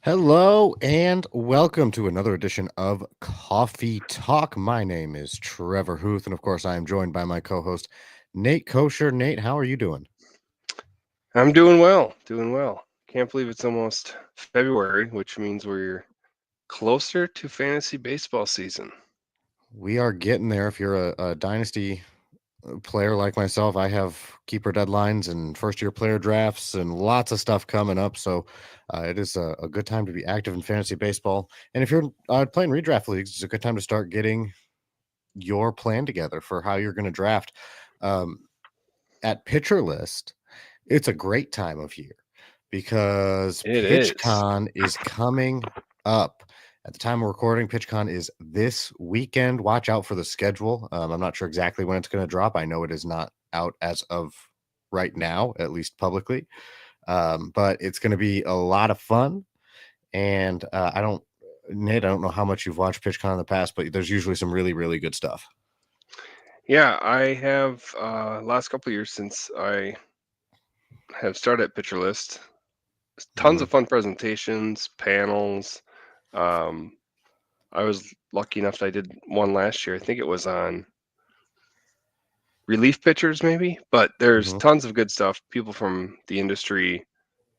Hello and welcome to another edition of Coffee Talk. My name is Trevor Hooth, and of course, I am joined by my co-host Nate Kosher. Nate, how are you doing? I'm doing well, doing well. Can't believe it's almost February, which means we're closer to fantasy baseball season. We are getting there. If you're a dynasty player like myself, I have keeper deadlines and first-year player drafts and lots of stuff coming up. So it is a good time to be active in fantasy baseball. And if you're playing redraft leagues, it's a good time to start getting your plan together for how you're going to draft. Um, at Pitcher List, it's a great time of year because It is. PitchCon is coming up. At the time of recording, PitchCon is this weekend. Watch out for the schedule. I'm not sure exactly when it's going to drop. I know it is not out as of right now, at least publicly, but it's going to be a lot of fun. And Nate, I don't know how much you've watched PitchCon in the past, but there's usually some really, really good stuff. Yeah, I have last couple of years since I have started at Pitcher List. Tons Mhm. of fun presentations, panels. Um, I was lucky enough that I did one last year. I think it was on relief pitchers, maybe, but there's Mhm. tons of good stuff. People from the industry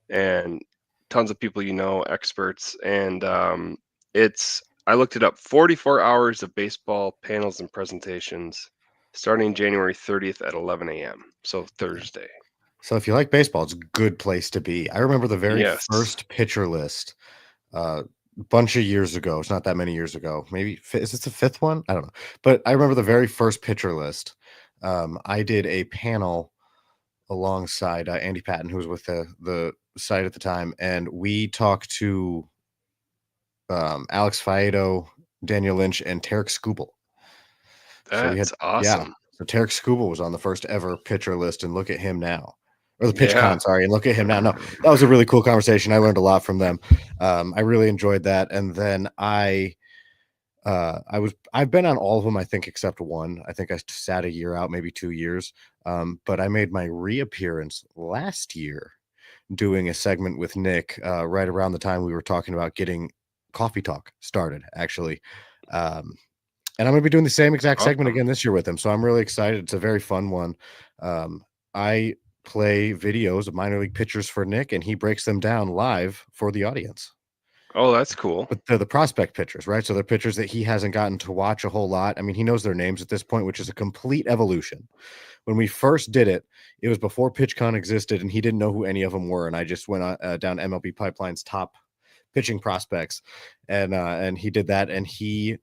and tons of people experts, and it's I looked it up. 44 hours of baseball panels and presentations, starting January 30th at 11 a.m. So Thursday. So if you like baseball, it's a good place to be. I remember the very Yes. first Pitcher List, bunch of years ago. It's not that many years ago. Maybe is this the fifth one? I don't know. But I remember the very first Pitcher List. I did a panel alongside Andy Patton, who was with the site at the time, and we talked to Alex Faedo, Daniel Lynch, and Tarek Skubal. So we had, That's yeah. awesome. So Tarek Skubal was on the first ever Pitcher List, and look at him now. Or the Yeah. PitchCon, sorry, and look at him now. No, that was a really cool conversation. I learned a lot from them. I really enjoyed that. And then I've been on all of them, I think, except one. I think I sat a year out, maybe 2 years. But I made my reappearance last year doing a segment with Nick right around the time we were talking about getting Coffee Talk started, actually. Um, and I'm going to be doing the same exact segment Awesome. again this year with him. So I'm really excited. It's a very fun one. I play videos of minor league pitchers for Nick, and he breaks them down live for the audience. Oh, that's cool. But they're the prospect pitchers, right? So they're pitchers that he hasn't gotten to watch a whole lot. I mean, he knows their names at this point, which is a complete evolution. When we first did it, it was before PitchCon existed, and he didn't know who any of them were. And I just went down MLB Pipeline's top pitching prospects, and he did that. And he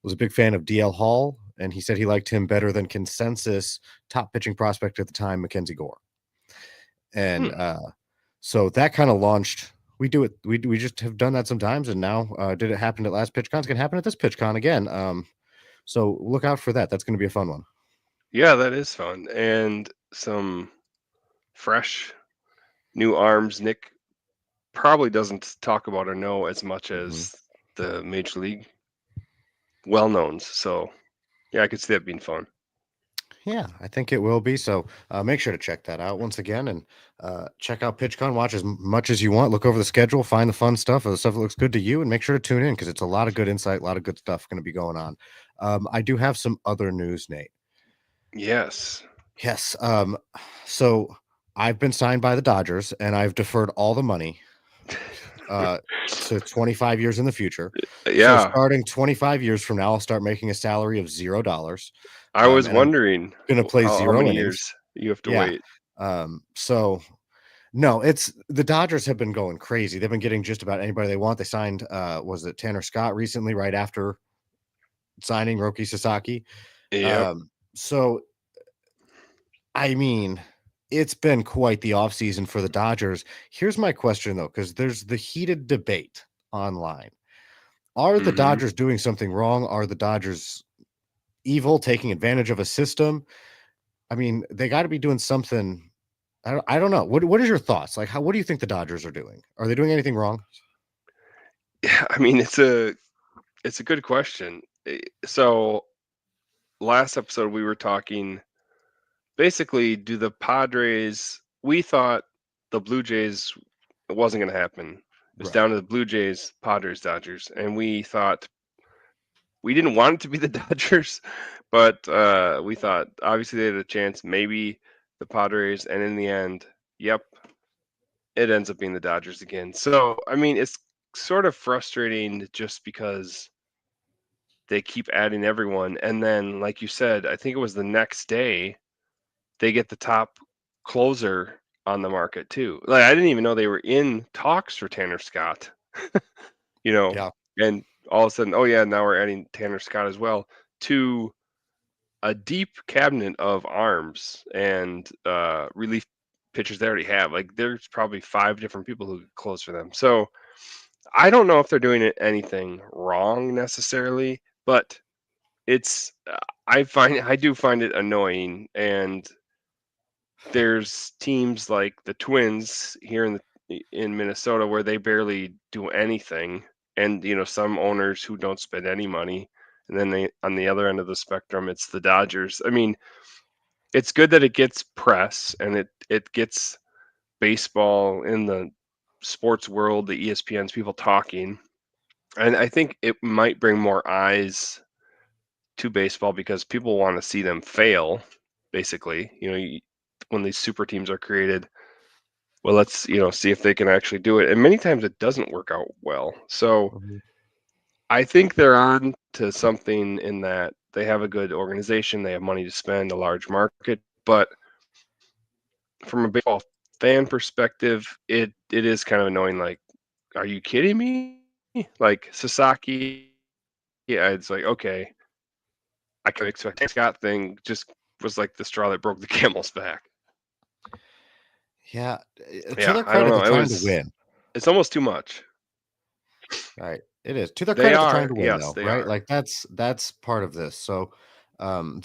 was a big fan of DL Hall, and he said he liked him better than consensus top pitching prospect at the time, Mackenzie Gore. And Hmm. so that kind of launched. We do it. We just have done that sometimes, and now did it happen at last PitchCon? It's gonna happen at this PitchCon again. So look out for that. That's going to be a fun one. Yeah, that is fun. And some fresh new arms. Nick probably doesn't talk about or know as much Mhm. as the major league well knowns. So yeah, I could see that being fun. Yeah, I think it will be. So make sure to check that out once again, and check out PitchCon. Watch as much as you want. Look over the schedule, find the fun stuff, or the stuff that looks good to you, and make sure to tune in because it's a lot of good insight, a lot of good stuff going to be going on. I do have some other news, Nate. Yes. Yes. So I've been signed by the Dodgers, and I've deferred all the money uh, to 25 years in the future. So Yeah, starting 25 years from now, I'll start making a salary of $0, I was and I'm wondering going to play how zero many innings. years you have to Yeah. wait. So no, it's the Dodgers have been going crazy. They've been getting just about anybody they want. They signed, was it Tanner Scott recently, right after signing Roki Sasaki. Yep. So I mean, it's been quite the offseason for the Dodgers. Here's my question though, because there's the heated debate online. Are the Hmm. Dodgers doing something wrong? Are the Dodgers evil, taking advantage of a system? I mean, they got to be doing something. I don't know. What is your thoughts? Like, what do you think the Dodgers are doing? Are they doing anything wrong? Yeah, I mean it's a good question. So last episode we were talking basically, do the Padres? We thought the Blue Jays it wasn't going to happen. It was Right. down to the Blue Jays, Padres, Dodgers, and we thought we didn't want it to be the Dodgers, but we thought obviously they had a chance, maybe the Padres, and in the end, yep, it ends up being the Dodgers again. So I mean, it's sort of frustrating just because they keep adding everyone, and then like you said, I think it was the next day they get the top closer on the market too. Like I didn't even know they were in talks for Tanner Scott, you know, Yeah. and all of a sudden, oh yeah, now we're adding Tanner Scott as well to a deep cabinet of arms and relief pitchers they already have. Like there's probably 5 different people who could close for them. So I don't know if they're doing anything wrong necessarily, but it's I do find it annoying, and there's teams like the Twins here in Minnesota where they barely do anything, and some owners who don't spend any money, and then they on the other end of the spectrum it's the Dodgers. I mean, it's good that it gets press and it gets baseball in the sports world, the ESPN's people talking, and I think it might bring more eyes to baseball because people want to see them fail. Basically, when these super teams are created, well, let's see if they can actually do it. And many times it doesn't work out well. So Mhm. I think they're on to something in that they have a good organization, they have money to spend, a large market, but from a baseball fan perspective, it is kind of annoying. Like, are you kidding me? Like Sasaki, yeah, it's like okay, I can expect the Scott thing just was like the straw that broke the camel's back. Yeah. To Yeah, their I don't credit, they're know. trying to win. It's almost too much. Right. It is. To their They credit, they're trying are, to win yes, though, they right? are. Like that's part of this. So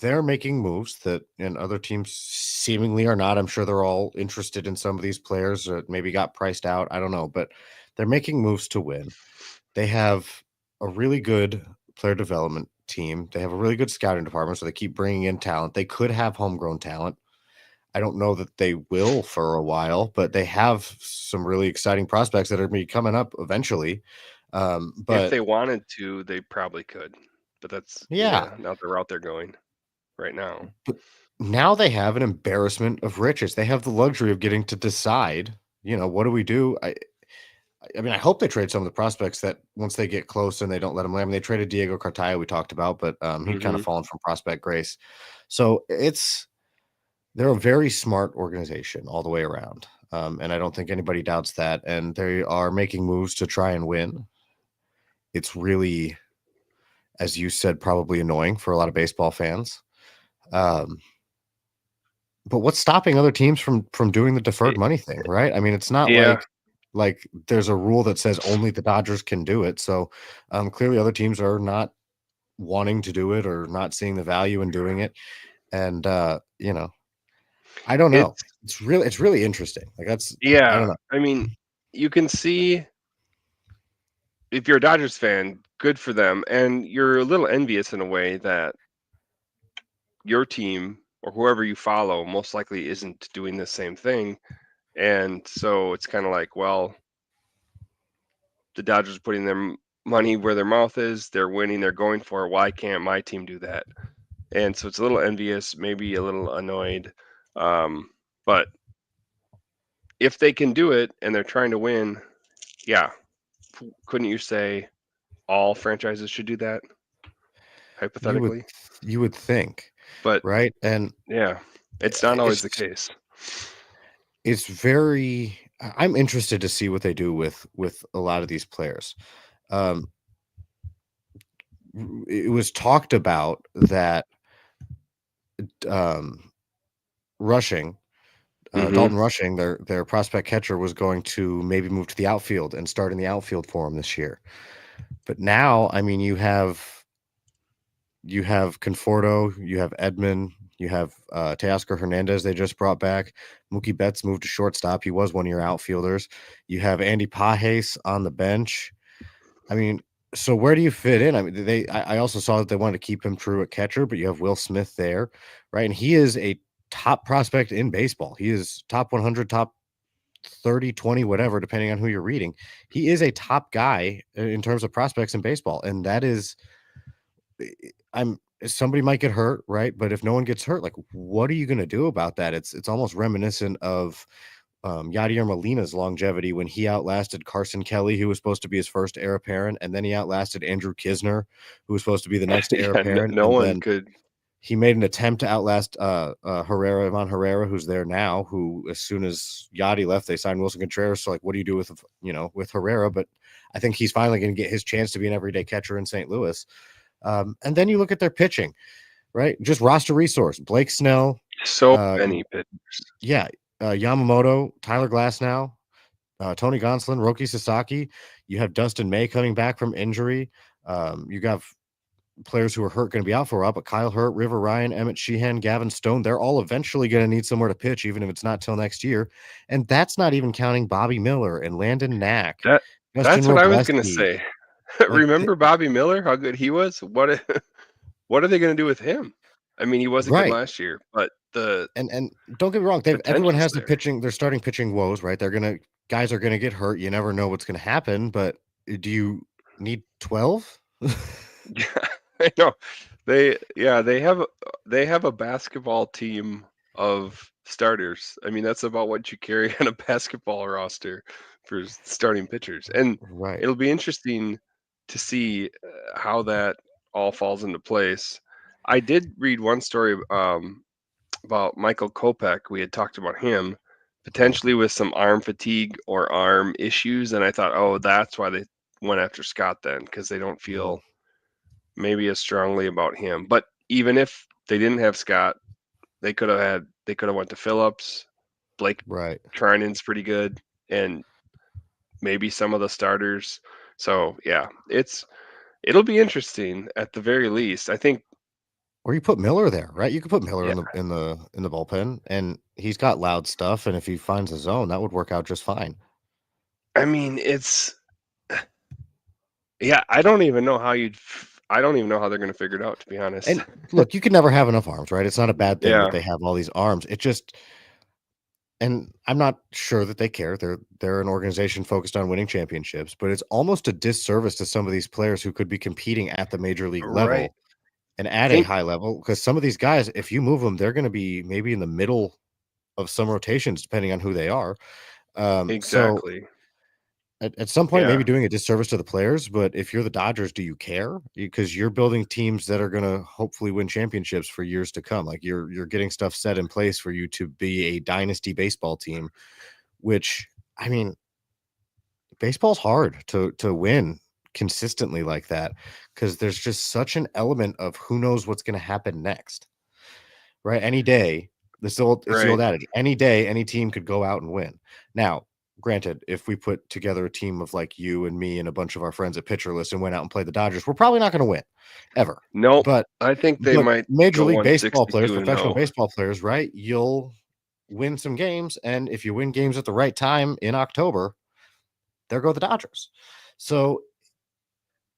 they're making moves that and other teams seemingly are not. I'm sure they're all interested in some of these players that maybe got priced out. I don't know, but they're making moves to win. They have a really good player development team. They have a really good scouting department, so they keep bringing in talent. They could have homegrown talent. I don't know that they will for a while, but they have some really exciting prospects that are going to be coming up eventually. If But they wanted to, they probably could, but that's yeah, not the route they're going right now. but now they have an embarrassment of riches. They have the luxury of getting to decide, what do we do? I mean, I hope they trade some of the prospects that once they get close and they don't let them land. I mean, they traded Diego Cartaya, we talked about, but he'd kind of Hmm. fallen from prospect grace. So they're a very smart organization all the way around. And I don't think anybody doubts that. And they are making moves to try and win. It's really, as you said, probably annoying for a lot of baseball fans. Um, but what's stopping other teams from doing the deferred money thing, right? I mean, it's not Yeah, like there's a rule that says only the Dodgers can do it. So clearly other teams are not wanting to do it or not seeing the value in doing it. And I don't know. it's It's really interesting. Like I don't yeah. know. I mean, you can see if you're a Dodgers fan, good for them, and you're a little envious in a way that your team or whoever you follow most likely isn't doing the same thing. And so it's kind of like, well, the Dodgers are putting their money where their mouth is. They're winning. They're going for it. Why can't my team do that? And so it's a little envious, maybe a little annoyed. But if they can do it and they're trying to win, yeah, couldn't you say all franchises should do that You would hypothetically? you would think, But right? And yeah, it's not always the it's case. it's very I'm interested to see what they do with a lot of these players. Um, it was talked about that um, Rushing, Hmm. Dalton Rushing, their prospect catcher, was going to maybe move to the outfield and start in the outfield for him this year. But now, I mean, you have Conforto, you have Edman, you have Teoscar Hernandez they just brought back. Mookie Betts moved to shortstop. He was one of your outfielders. You have Andy Pajes on the bench. I mean, so where do you fit in? I mean, I also saw that they wanted to keep him true at catcher, but you have Will Smith there, right? And he is a top prospect in baseball. He is top 100, top 30, 20, whatever, depending on who you're reading. He is a top guy in terms of prospects in baseball, and that is I'm somebody might get hurt, right? But if no one gets hurt, like, what are you gonna do about that? It's almost reminiscent of Yadier Molina's longevity when he outlasted Carson Kelly, who was supposed to be his first heir apparent, and then he outlasted Andrew Kisner, who was supposed to be the next heir Yeah, apparent, no and one then could. he made an attempt to outlast Herrera, Ivan Herrera, who's there now. Who, as soon as Yadi left, they signed Wilson Contreras. So, like, what do you do with with Herrera? But I think he's finally going to get his chance to be an everyday catcher in St. Louis. And then you look at their pitching, right? Just roster resource: Blake Snell, So uh, many pitchers. yeah, Yamamoto, Tyler Glasnow, Tony Gonsolin, Roki Sasaki. You have Dustin May coming back from injury. You got players who are hurt going to be out for a while, but Kyle Hurt, River Ryan, Emmett Sheehan, Gavin Stone, they're all eventually going to need somewhere to pitch, even if it's not till next year. And that's not even counting Bobby Miller and Landon Knack, That Justin that's what I was gonna Robleski. say. Like, Remember Bobby Miller, how good he was? What are they gonna do with him? I mean, he wasn't good right. last year, but the And don't get me wrong, everyone potential's has the there. pitching, their starting pitching woes, right? Guys are gonna get hurt. You never know what's gonna happen, but do you need 12? Yeah, I know. They have a basketball team of starters. I mean, that's about what you carry on a basketball roster for starting pitchers, and Right. it'll be interesting to see how that all falls into place. I did read one story about Michael Kopech. We had talked about him potentially with some arm fatigue or arm issues, and I thought, oh, that's why they went after Scott then, because they don't Mhm. feel maybe as strongly about him. But even if they didn't have Scott, they could have went to Phillips. Blake Right. Trinan's pretty good, and maybe some of the starters. So yeah, it'll be interesting at the very least. I think. Or you put Miller there, right? You could put Miller Yeah, in the bullpen, and he's got loud stuff, and if he finds a zone, that would work out just fine. I mean yeah. I don't even know how they're gonna figure it out, to be honest. And look, you can never have enough arms, right? It's not a bad thing that Yeah, they have all these arms. It just and I'm not sure that they care. They're an organization focused on winning championships, but it's almost a disservice to some of these players who could be competing at the major league right. level and I at a think high level. Because some of these guys, if you move them, they're going to be maybe in the middle of some rotations, depending on who they are. So exactly. at some point, Yeah, maybe doing a disservice to the players. But if you're the Dodgers, do you care? Because you're building teams that are going to hopefully win championships for years to come. Like you're getting stuff set in place for you to be a dynasty baseball team. Which, I mean, baseball's hard to win consistently like that because there's just such an element of who knows what's going to happen next. Right? Any day, it's the right. old adage. Any day, any team could go out and win. Now, granted, if we put together a team of like you and me and a bunch of our friends at Pitcher List and went out and played the Dodgers, we're probably not going to win ever. Nope. But I think they but might Major go League Baseball players, 162 and professional 0. baseball players, right? You'll win some games, and if you win games at the right time in October, there go the Dodgers. So,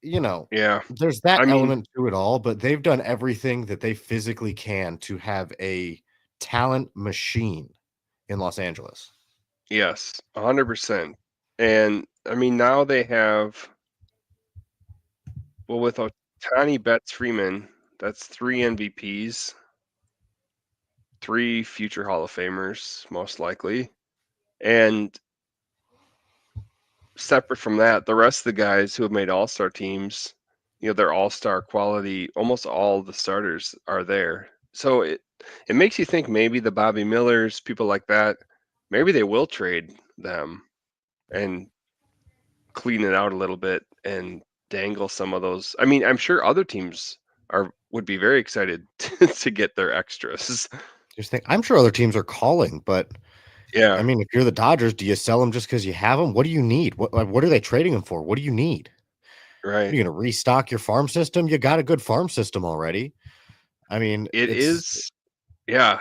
you know, Yeah. there's that I mean, element to it all, but they've done everything that they physically can to have a talent machine in Los Angeles. yes, 100%. And I mean, now they have, well, with Otani Betts Freeman, that's 3 MVPs, 3 future Hall of Famers, most likely. And separate from that, the rest of the guys who have made all-star teams, they're all-star quality. Almost all the starters are there. So it makes you think maybe the Bobby Millers, people like that, maybe they will trade them and clean it out a little bit and dangle some of those. I mean, I'm sure other teams would be very excited to get their extras. Just think, I'm sure other teams are calling, but I Yeah, mean, if you're the Dodgers, do you sell them just because you have them? What do you need? What are they trading them for? What do you need? Are right. you going to restock your farm system? You got a good farm system already. I mean, It it's is. Yeah,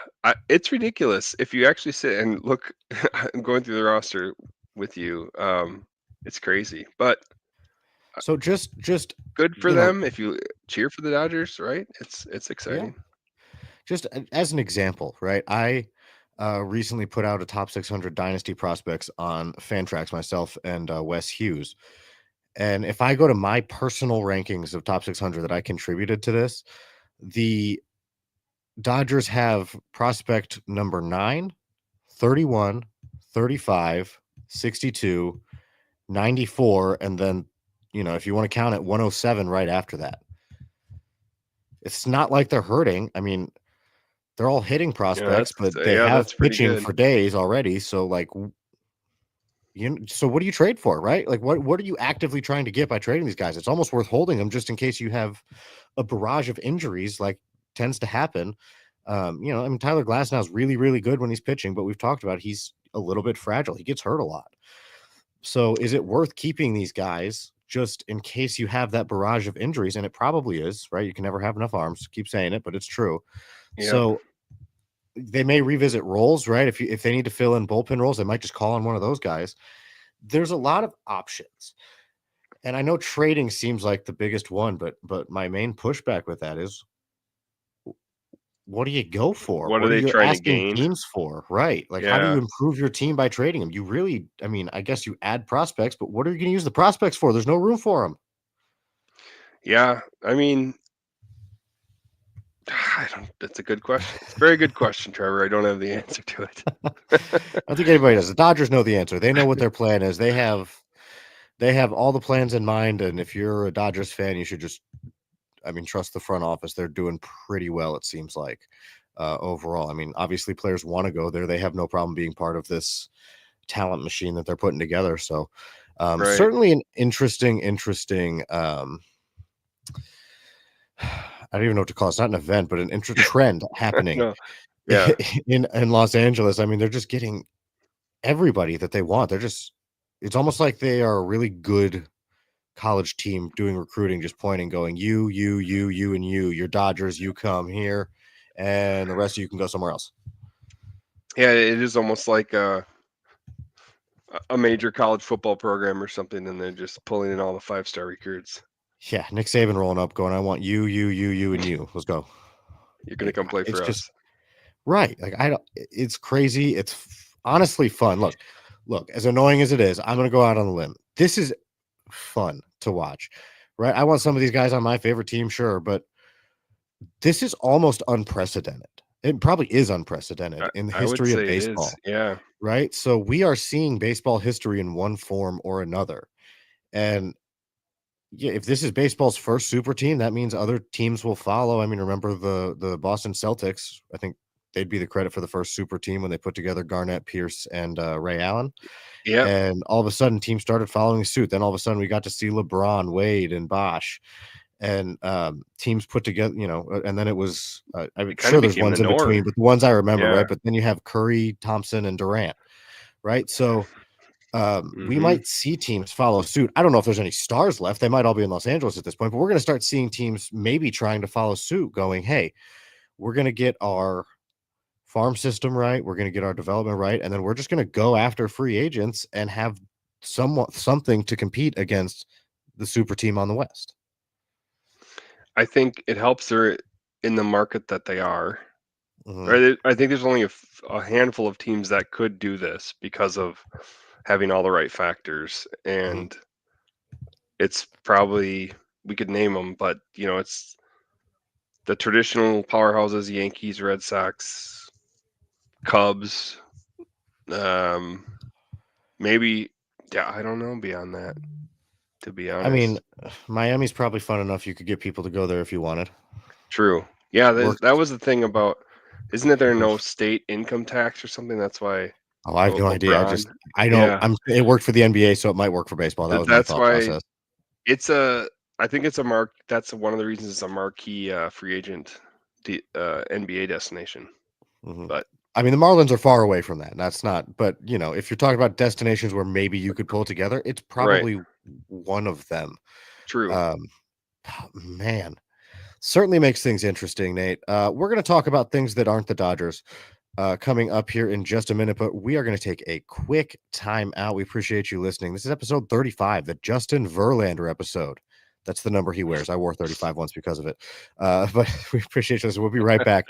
it's ridiculous if you actually sit and look. I'm going through the roster with you. It's crazy, but so just good for you know, them if you cheer for the Dodgers, right? It's yeah. exciting. Just as an example, right? recently put out a top 600 dynasty prospects on Fantrax, myself and Wes Hughes. And if I go to my personal rankings of top 600 that I contributed to this, the Dodgers have prospect number 9, 31, 35, 62, 94, and then, if you want to count it, 107 right after that. It's not like they're hurting. I mean, they're all hitting prospects, but they have that's pretty pitching good. for days already. So, like, so what do you trade for, right? Like, what are you actively trying to get by trading these guys? It's almost worth holding them just in case you have a barrage of injuries, like tends to happen. I mean, Tyler Glasnow is really, really good when he's pitching, but we've talked about he's a little bit fragile. He gets hurt a lot. So, is it worth keeping these guys just in case you have that barrage of injuries? And it probably is, right? You can never have enough arms. Keep saying it, but it's true. Yep. So they may revisit roles, right? If they need to fill in bullpen roles, they might just call on one of those guys. There's a lot of options. And I know trading seems like the biggest one, but my main pushback with that is, what do you go for? What are What are they you trying to asking gain? teams for? Right. Like, how do you Yeah. improve your team by trading them? You really, I mean, I guess you add prospects, but what are you going to use the prospects for? There's no room for them. Yeah. I mean, I don't that's a good question. It's a very good question, Trevor. I don't have the answer to it. I don't think anybody does. The Dodgers know the answer. They know what their plan is. They have all the plans in mind. And if you're a Dodgers fan, you should just, I mean, trust the front office. They're doing pretty well, it seems like, overall. I mean, obviously players want to go there. They have no problem being part of this talent machine that they're putting together. So Right. certainly an interesting, I don't even know what to call it. It's not an event, but an trend happening No. Yeah. in Los Angeles. I mean, they're just getting everybody that they want. It's almost like they are a really good college team doing recruiting, just pointing, going, you, and you, your Dodgers, you come here, and the rest of you can go somewhere else. Yeah, it is almost like a major college football program or something, and they're just pulling in all the 5-star recruits. Yeah, Nick Saban rolling up, going, I want you, and you. Let's go. You're gonna come play It's for just us. right. Like, I don't. It's crazy. It's honestly fun. Look. As annoying as it is, I'm gonna go out on a limb. This is fun to watch, right? I want some of these guys on my favorite team, sure, but this is almost unprecedented. It probably is unprecedented in the I would history of say it is. baseball, Yeah. right? So we are seeing baseball history in one form or another. And yeah, if this is baseball's first super team, that means other teams will follow. I mean, remember the Boston Celtics? I think they'd be the credit for the first super team when they put together Garnett, Pierce, and Ray Allen. Yep. And all of a sudden, teams started following suit. Then all of a sudden, we got to see LeBron, Wade, and Bosh, and teams put together. And then it was. I'm It kinda sure there's became the ones in norm. between, but the ones I remember, Yeah. right? But then you have Curry, Thompson, and Durant, right? So we Mhm. might see teams follow suit. I don't know if there's any stars left. They might all be in Los Angeles at this point, but we're going to start seeing teams maybe trying to follow suit, going, hey, we're going to get our farm system right. We're going to get our development right. And then we're just going to go after free agents and have something to compete against the super team on the West. I think it helps they're in the market that they are. Hmm. Right? I think there's only a handful of teams that could do this because of having all the right factors, Hmm. and it's probably we could name them, but, it's the traditional powerhouses, Yankees, Red Sox, Cubs, um, maybe yeah, I don't know beyond that, to be I mean, honest. Miami's probably fun enough. You could get people to go there if you wanted. True. Yeah, that Works. was the thing about isn't it there no state income tax or something? That's why Oh, I have no idea. LeBron. I know Yeah, it worked for the NBA, so it might work for baseball. That was my that's thought why process. it's I think it's that's one of the reasons it's a marquee, free agent NBA destination, Mhm. but I mean, the Marlins are far away from that. And that's not, but if you're talking about destinations where maybe you could pull together, it's right, probably one of them. true. Um, man, certainly makes things interesting, Nate. We're going to talk about things that aren't the Dodgers coming up here in just a minute, but we are going to take a quick time out. We appreciate you listening. This is episode 35, the Justin Verlander episode. That's the number he wears. I wore 35 once because of it. But we appreciate you. We'll be right back.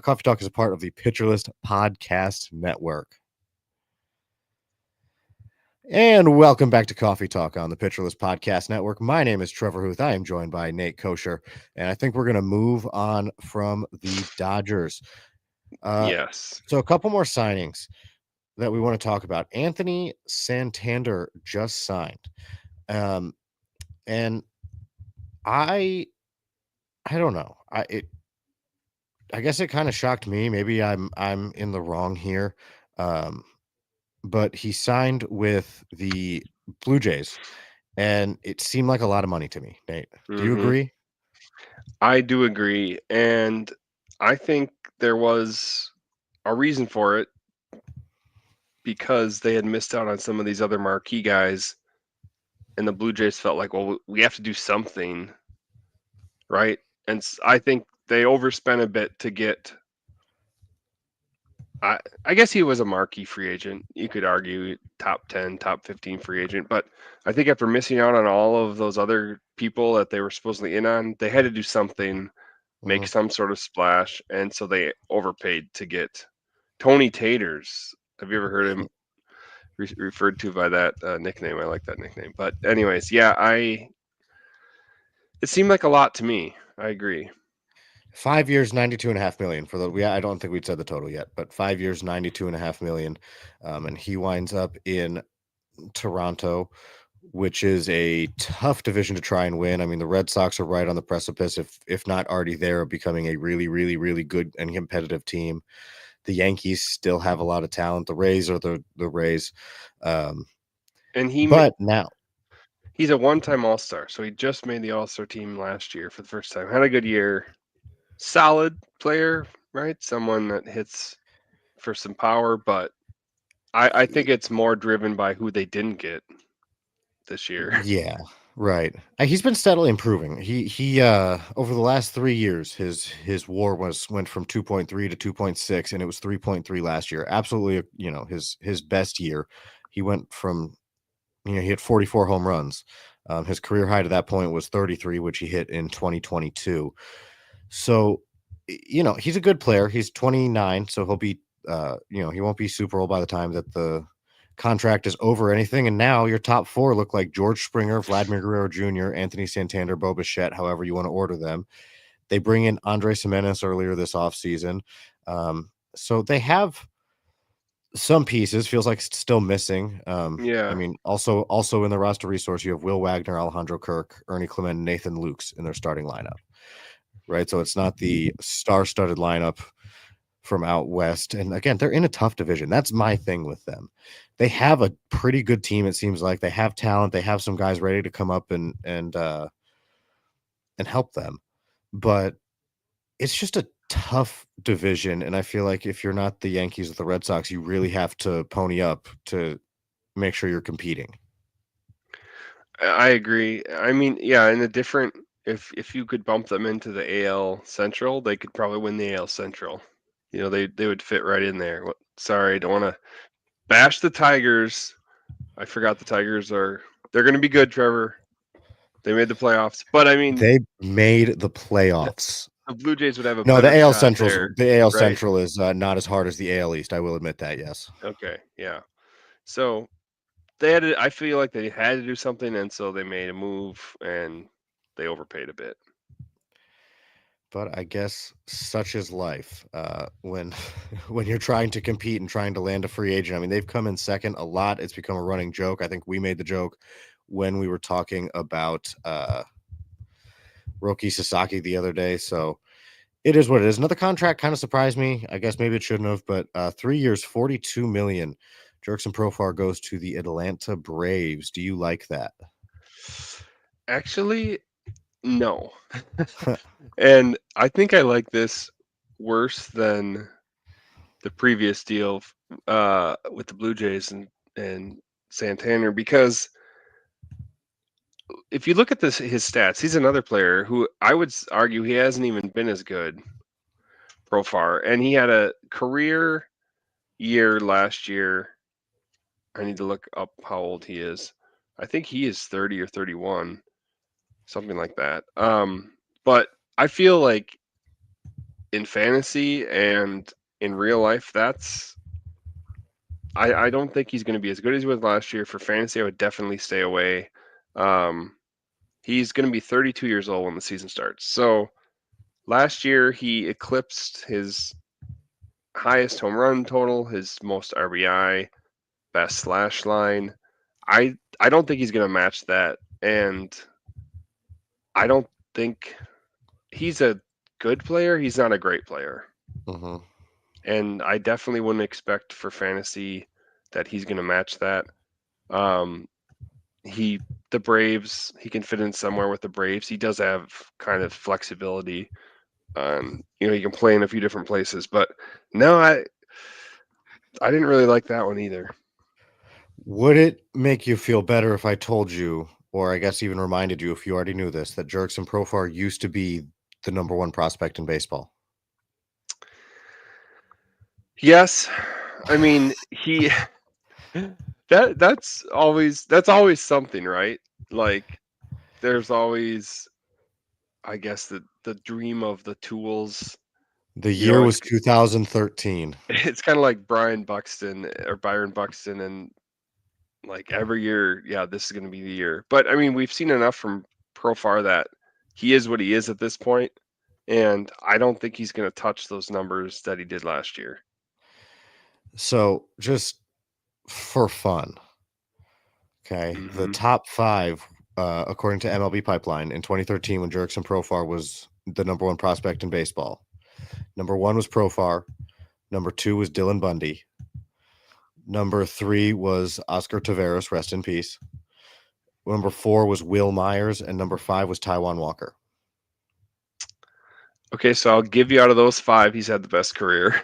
Coffee Talk is a part of the Pitcher List Podcast Network. And welcome back to Coffee Talk on the Pitcher List Podcast Network. My name is Trevor Hooth. I am joined by Nate Kosher, and I think we're going to move on from the Dodgers. Yes. So a couple more signings that we want to talk about. Anthony Santander just signed. And I don't know. I guess it kind of shocked me. Maybe I'm in the wrong here. But he signed with the Blue Jays, and it seemed like a lot of money to me. Nate, do you Hmm. agree? I do agree, and I think there was a reason for it because they had missed out on some of these other marquee guys, and the Blue Jays felt like, well, we have to do something, right? And I think they overspent a bit to get. I guess he was a marquee free agent. You could argue top 10, top 15 free agent, but I think after missing out on all of those other people that they were supposedly in on, they had to do something, make Mhm. some sort of splash, and so they overpaid to get Tony Taters. Have you ever heard him referred to by that nickname? I like that nickname. But anyways, yeah, it seemed like a lot to me. I agree. 5 years, 92.5 million for the. Yeah, I don't think we'd said the total yet, but 5 years, 92.5 million, and he winds up in Toronto, which is a tough division to try and win. I mean, the Red Sox are right on the precipice, if not already there, of becoming a really, really, really good and competitive team. The Yankees still have a lot of talent. The Rays are the Rays, um, And but now, he's a one-time All-Star, so he just made the All-Star team last year for the first time. Had a good year. Solid player, right? Someone that hits for some power, but I think it's more driven by who they didn't get this year. yeah, right. He's been steadily improving. He over the last 3 years, his WAR went from 2.3 to 2.6, and it was 3.3 last year. Absolutely, his best year. He went from he hit 44 home runs. His career high to that point was 33, which he hit in 2022. So, he's a good player. He's 29, so he'll be, he won't be super old by the time that the contract is over or anything. And now your top four look like George Springer, Vladimir Guerrero Jr., Anthony Santander, Bo Bichette, however you want to order them. They bring in Andre Jimenez earlier this offseason. So they have some pieces. Feels like it's still missing. I Yeah. mean, also in the roster resource, you have Will Wagner, Alejandro Kirk, Ernie Clement, and Nathan Lukes in their starting lineup. Right. So it's not the star-studded lineup from out west. And again, they're in a tough division. That's my thing with them. They have a pretty good team. It seems like they have talent. They have some guys ready to come up and help them. But it's just a tough division. And I feel like if you're not the Yankees or the Red Sox, you really have to pony up to make sure you're competing. I agree. I mean, yeah, in a different if you could bump them into the AL Central, they could probably win the AL Central. They would fit right in there. Sorry, don't want to bash the Tigers. I forgot the Tigers they're going to be good, Trevor. They made the playoffs, but I mean, They made the playoffs. the Blue Jays would have a No, better shot there, The AL right? Central is not as hard as the AL East. I will admit that. Yes. Okay, yeah. So I feel like they had to do something, and so they made a move, and they overpaid a bit. But I guess such is life. When when you're trying to compete and trying to land a free agent. I mean, they've come in second a lot. It's become a running joke. I think we made the joke when we were talking about Roki Sasaki the other day. So it is what it is. Another contract kind of surprised me. I guess maybe it shouldn't have, but 3 years, 42 million. Jerkson Profar goes to the Atlanta Braves. Do you like that? Actually, no. And I think I like this worse than the previous deal with the Blue Jays and Santander because if you look at his stats, he's another player who I would argue he hasn't even been as good pro far, and he had a career year last year. I need to look up how old he is. I think he is 30 or 31. something like that. But I feel like in fantasy and in real life, I don't think he's going to be as good as he was last year. For fantasy, I would definitely stay away. Um, he's going to be 32 years old when the season starts. So last year, he eclipsed his highest home run total, his most RBI, best slash line. I don't think he's going to match that, and I don't think he's a good player. He's not a great player, Hmm. and I definitely wouldn't expect for fantasy that he's going to match that. Um, he the Braves, he can fit in somewhere with the Braves. He does have kind of flexibility. He can play in a few different places, but no, I didn't really like that one either. Would it make you feel better if I told you, or I guess even reminded you if you already knew this, that Jurickson Profar used to be the number one prospect in baseball? Yes, I mean he that's always something, right? Like there's always, I guess, the dream of the tools. The You know, year was 2013. it's kind of like Brian Buxton or Byron Buxton, and like every year, yeah, this is going to be the year. But I mean, we've seen enough from Profar that he is what he is at this point, and I don't think he's going to touch those numbers that he did last year. So just for fun, okay, the Hmm. top five, according to MLB Pipeline in 2013, when Jurickson Profar was the number one prospect in baseball. Number one was Profar. Number two was Dylan Bundy. Number three was Oscar Taveras, rest in peace. Number four was Will Myers, and number five was Taiwan Walker. Okay, so I'll give you, out of those five, he's had the best career.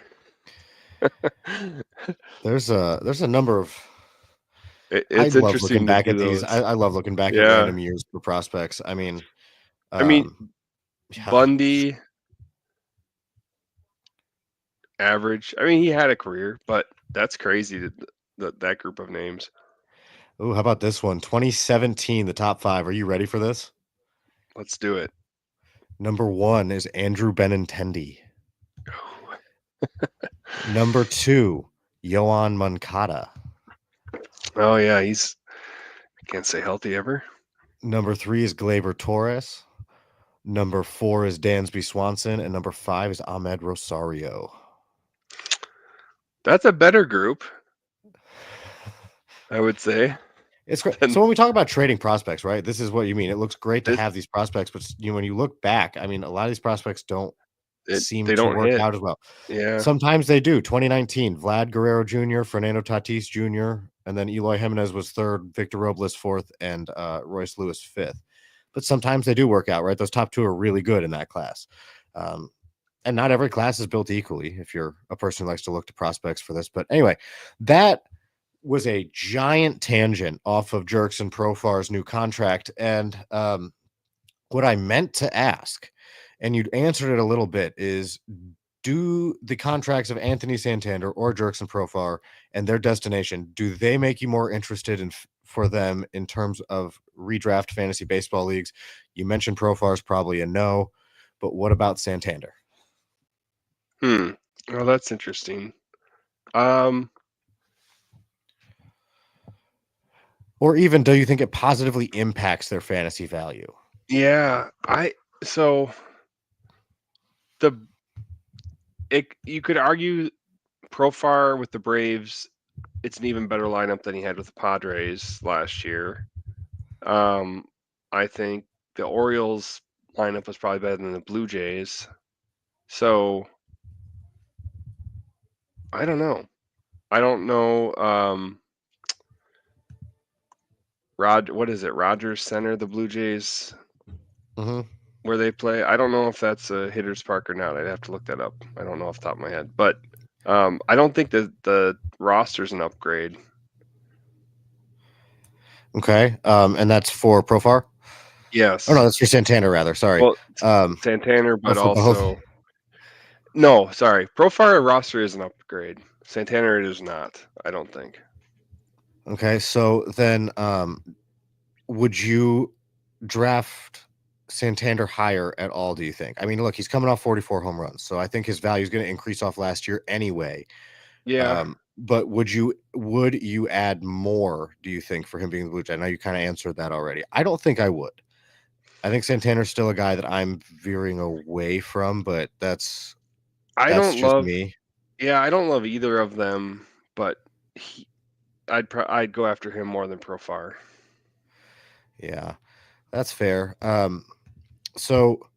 There's a number of. I It's love looking interesting to back do at these. those. I love looking back at Yeah, random years for prospects. I mean, I mean, um, yeah. Bundy, average. I mean, he had a career, but that's crazy that group of names. Oh, how about this one? 2017, the top five. Are you ready for this? Let's do it. Number one is Andrew Benintendi. Number two, Yoan Moncada. Oh yeah, I can't say healthy ever. Number three is Gleyber Torres. Number four is Dansby Swanson, and number five is Ahmed Rosario. That's a better group, I would say. It's great. Than So when we talk about trading prospects, right? This is what you mean. It looks great to this. have these prospects, but when you look back, I mean, a lot of these prospects don't seem They to don't work hit. out as well. Yeah. Sometimes they do. 2019, Vlad Guerrero Jr., Fernando Tatis Jr., and then Eloy Jimenez was third, Victor Robles fourth, and Royce Lewis fifth. But sometimes they do work out, right? Those top two are really good in that class. Um, and not every class is built equally if you're a person who likes to look to prospects for this. But anyway, that was a giant tangent off of Jurickson Profar's new contract. And what I meant to ask, and you'd answered it a little bit, is do the contracts of Anthony Santander or Jurickson Profar and their destination, do they make you more interested in for them in terms of redraft fantasy baseball leagues? You mentioned Profar is probably a no, but what about Santander? Hmm. Oh, that's interesting. Um. Or even do you think it positively impacts their fantasy value? Yeah. So the you could argue Profar with the Braves, it's an even better lineup than he had with the Padres last year. Um, I think the Orioles lineup was probably better than the Blue Jays. So I don't know. I don't know. What is it? Rogers Center, the Blue Jays, Mm-hmm. where they play. I don't know if that's a hitter's park or not. I'd have to look that up. I don't know off the top of my head, but I don't think that the roster's an upgrade. Okay. And that's for Profar? Oh no, Yes. that's for Santander rather. Sorry. Well, Um, Santander, oh, but for both. also no. Sorry, Profar roster is an upgrade. Santander it is not. I don't think. Okay. So then would you draft Santander higher at all, do you think? I mean, look, he's coming off 44 home runs, so I think his value is going to increase off last year anyway. Yeah, But would you add more, do you think, for him being the Blue Jay? I know you kind of answered that already. I don't think I would. I think Santander's still a guy that I'm veering away from, but I that's don't just love. me. Yeah, I don't love either of them, but he, I'd go after him more than Profar. Yeah, that's fair. So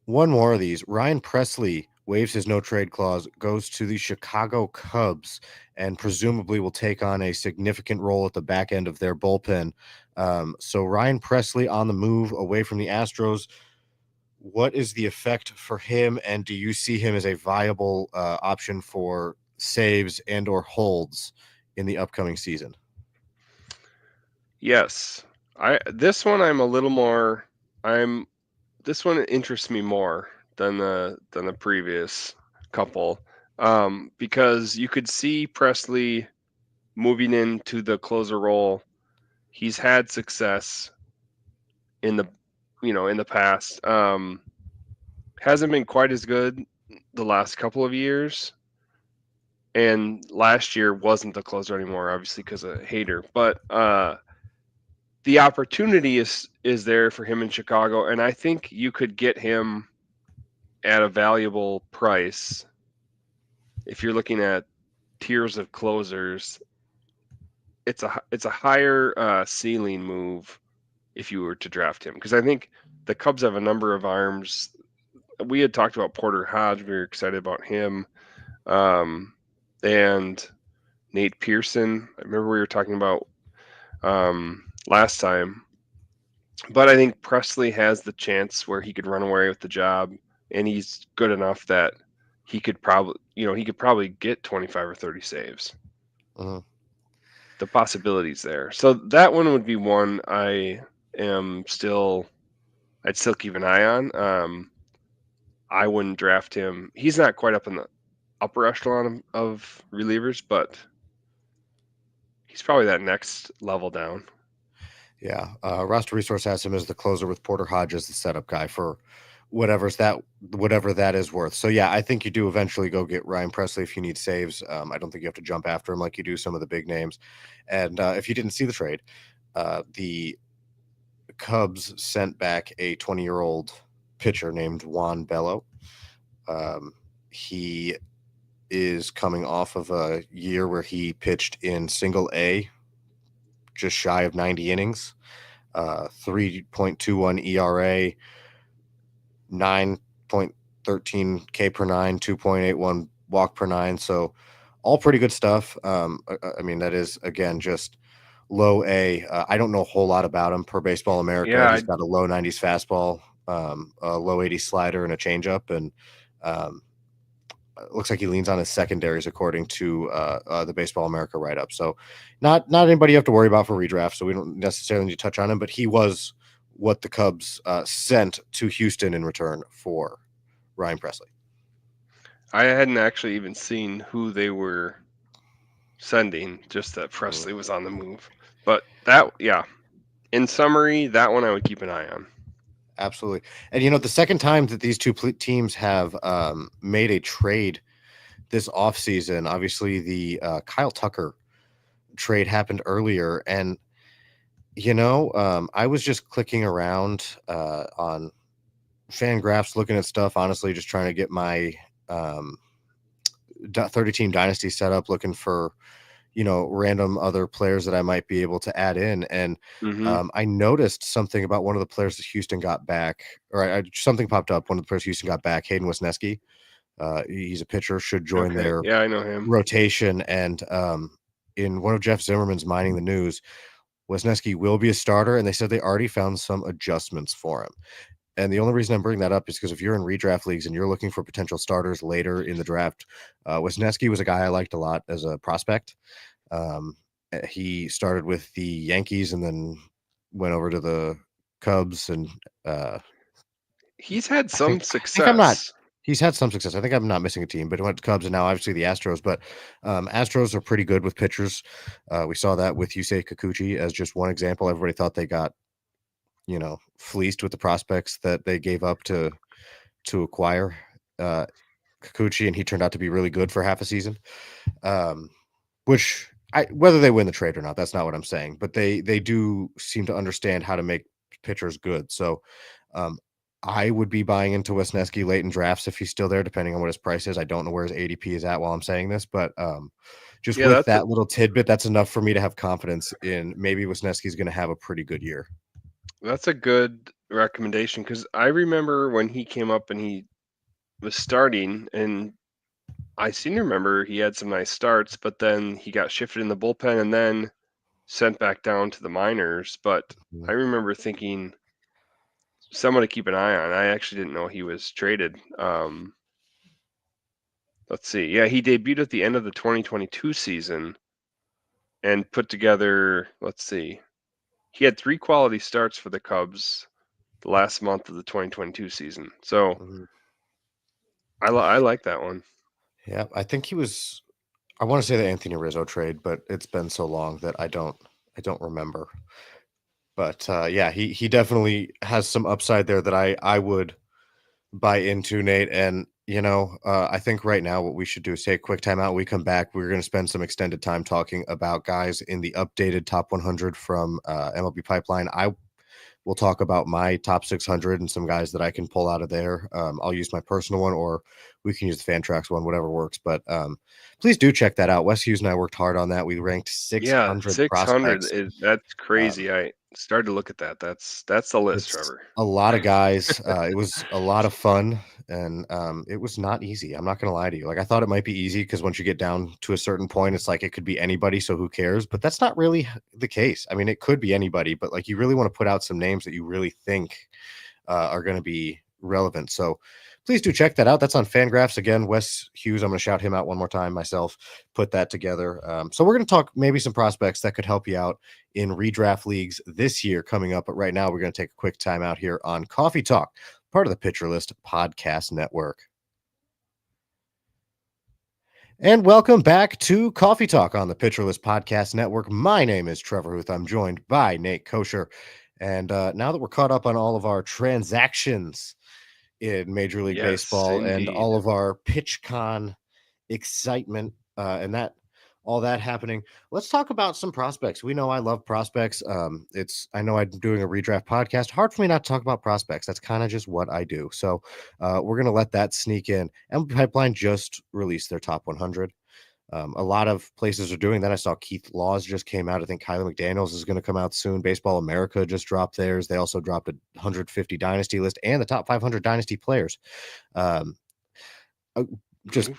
one more of these. Ryan Presley waives his no trade clause, goes to the Chicago Cubs, and presumably will take on a significant role at the back end of their bullpen. So Ryan Presley on the move away from the Astros. What is the effect for him, and do you see him as a viable option for saves and or holds in the upcoming season? Yes, I this one I'm a little more. I'm this one interests me more than the previous couple, because you could see Presley moving into the closer role. He's had success in the in the past. Hasn't been quite as good the last couple of years, and last year wasn't the closer anymore, obviously because of Hader. But the opportunity is there for him in Chicago, and I think you could get him at a valuable price if you're looking at tiers of closers. It's a higher ceiling move if you were to draft him, because I think the Cubs have a number of arms. We had talked about Porter Hodge. We were excited about him, and Nate Pearson. I remember we were talking about last time. But I think Presley has the chance where he could run away with the job, and he's good enough that he could probably get 25 or 30 saves. Mhm. The possibilities there. So that one would be one am still I'd still keep an eye on. I wouldn't draft him. He's not quite up in the upper echelon of relievers, but he's probably that next level down. Yeah, Roster Resource has him as the closer with Porter Hodge as the setup guy for whatever that is worth. So yeah, I think you do eventually go get Ryan Presley if you need saves. I don't think you have to jump after him like you do some of the big names. And if you didn't see the trade, the Cubs sent back a 20-year-old pitcher named Juan Bello. He is coming off of a year where he pitched in Single A, just shy of 90 innings. 3.21 ERA, 9.13 K per nine, 2.81 walk per nine. So all pretty good stuff. I mean, that is, again, just low A. I don't know a whole lot about him per Baseball America. Yeah, He's got a low 90s fastball, a low 80s slider, and a changeup. And um, it looks like he leans on his secondaries according to the Baseball America write-up. So not anybody you have to worry about for redraft. So we don't necessarily need to touch on him, but he was what the Cubs sent to Houston in return for Ryan Presley. I hadn't actually even seen who they were sending, just that Mm, Presley was on the move. But that, yeah, in summary, that one I would keep an eye on. absolutely. And the second time that these two teams have made a trade this offseason, obviously the Kyle Tucker trade happened earlier, and I was just clicking around on Fangraphs, looking at stuff, honestly, just trying to get my 30 team dynasty set up, looking for, random other players that I might be able to add in. And Hmm. I noticed something about one of the players that Houston got back, or something popped up. One of the players Houston got back, Hayden Wesneski. He's a pitcher, should join Okay, their yeah, I know him. rotation. And in one of Jeff Zimmerman's Mining the News, Wesneski will be a starter, and they said they already found some adjustments for him. And the only reason I'm bringing that up is because if you're in redraft leagues and you're looking for potential starters later in the draft, Wisniewski was a guy I liked a lot as a prospect. He started with the Yankees and then went over to the Cubs, and uh, He's had I some think I'm not. success. He's had some success. I think I'm not missing a team, but he went to Cubs and now obviously the Astros. But Astros are pretty good with pitchers. We saw that with Yusei Kikuchi as just one example. Everybody thought they got fleeced with the prospects that they gave up to acquire uh, Kikuchi, and he turned out to be really good for half a season. Um, which whether they win the trade or not, that's not what I'm saying. But they do seem to understand how to make pitchers good. So um, I would be buying into Wisniewski late in drafts if he's still there, depending on what his price is. I don't know where his ADP is at while I'm saying this, but just Yeah, with that little tidbit, that's enough for me to have confidence in maybe Wisniewski's going to have a pretty good year. that's a good recommendation because I remember when he came up and he was starting, and I seem to remember he had some nice starts, but then he got shifted in the bullpen and then sent back down to the minors. But Mhm. I remember thinking someone to keep an eye on. I actually didn't know he was traded. Let's see. Yeah, he debuted at the end of the 2022 season and put together, let's see. He had 3 quality starts for the Cubs the last month of the 2022 season. So, Mhm. I like that one. Yeah, I think he was. I want to say the Anthony Rizzo trade, but it's been so long that I don't remember. But yeah, he definitely has some upside there that I would buy into, Nate. And I think right now what we should do is take a quick time out. We come back. We're going to spend some extended time talking about guys in the updated top 100 from MLB Pipeline. I will talk about my top 600 and some guys that I can pull out of there. I'll use my personal one, or we can use the Fantrax one, whatever works. But please do check that out. Wes Hughes and I worked hard on that. We ranked Yeah, 600 600 prospects. is that's Um, crazy. I started to look at that. That's the list, It's Trevor. a lot of guys. It was a lot of fun, and it was not easy. I'm not gonna lie to you. Like, I thought it might be easy because once you get down to a certain point, it's like it could be anybody, so who cares? But that's not really the case. I mean, it could be anybody, but like you really want to put out some names that you really think are going to be relevant. So please do check that out. That's on Fangraphs. Again, Wes Hughes, I'm going to shout him out one more time myself, put that together. So we're going to talk maybe some prospects that could help you out in redraft leagues this year coming up. But right now, we're going to take a quick time out here on Coffee Talk, part of the Pitcher List Podcast Network. And welcome back to Coffee Talk on the Pitcher List Podcast Network. My name is Trevor Hooth. I'm joined by Nate Kosher. And now that we're caught up on all of our transactions in Major League Yes, Baseball and indeed. all of our PitchCon excitement and that all that happening. Let's talk about some prospects. We know I love prospects. I know I'm doing a redraft podcast. Hard for me not to talk about prospects. That's kind of just what I do. So we're gonna let that sneak in. And Pipeline just released their top 100. A lot of places are doing that. I saw Keith Laws just came out. I think Kylie McDaniels is going to come out soon. Baseball America just dropped theirs. They also dropped a 150 dynasty list and the top 500 dynasty players. Um, uh,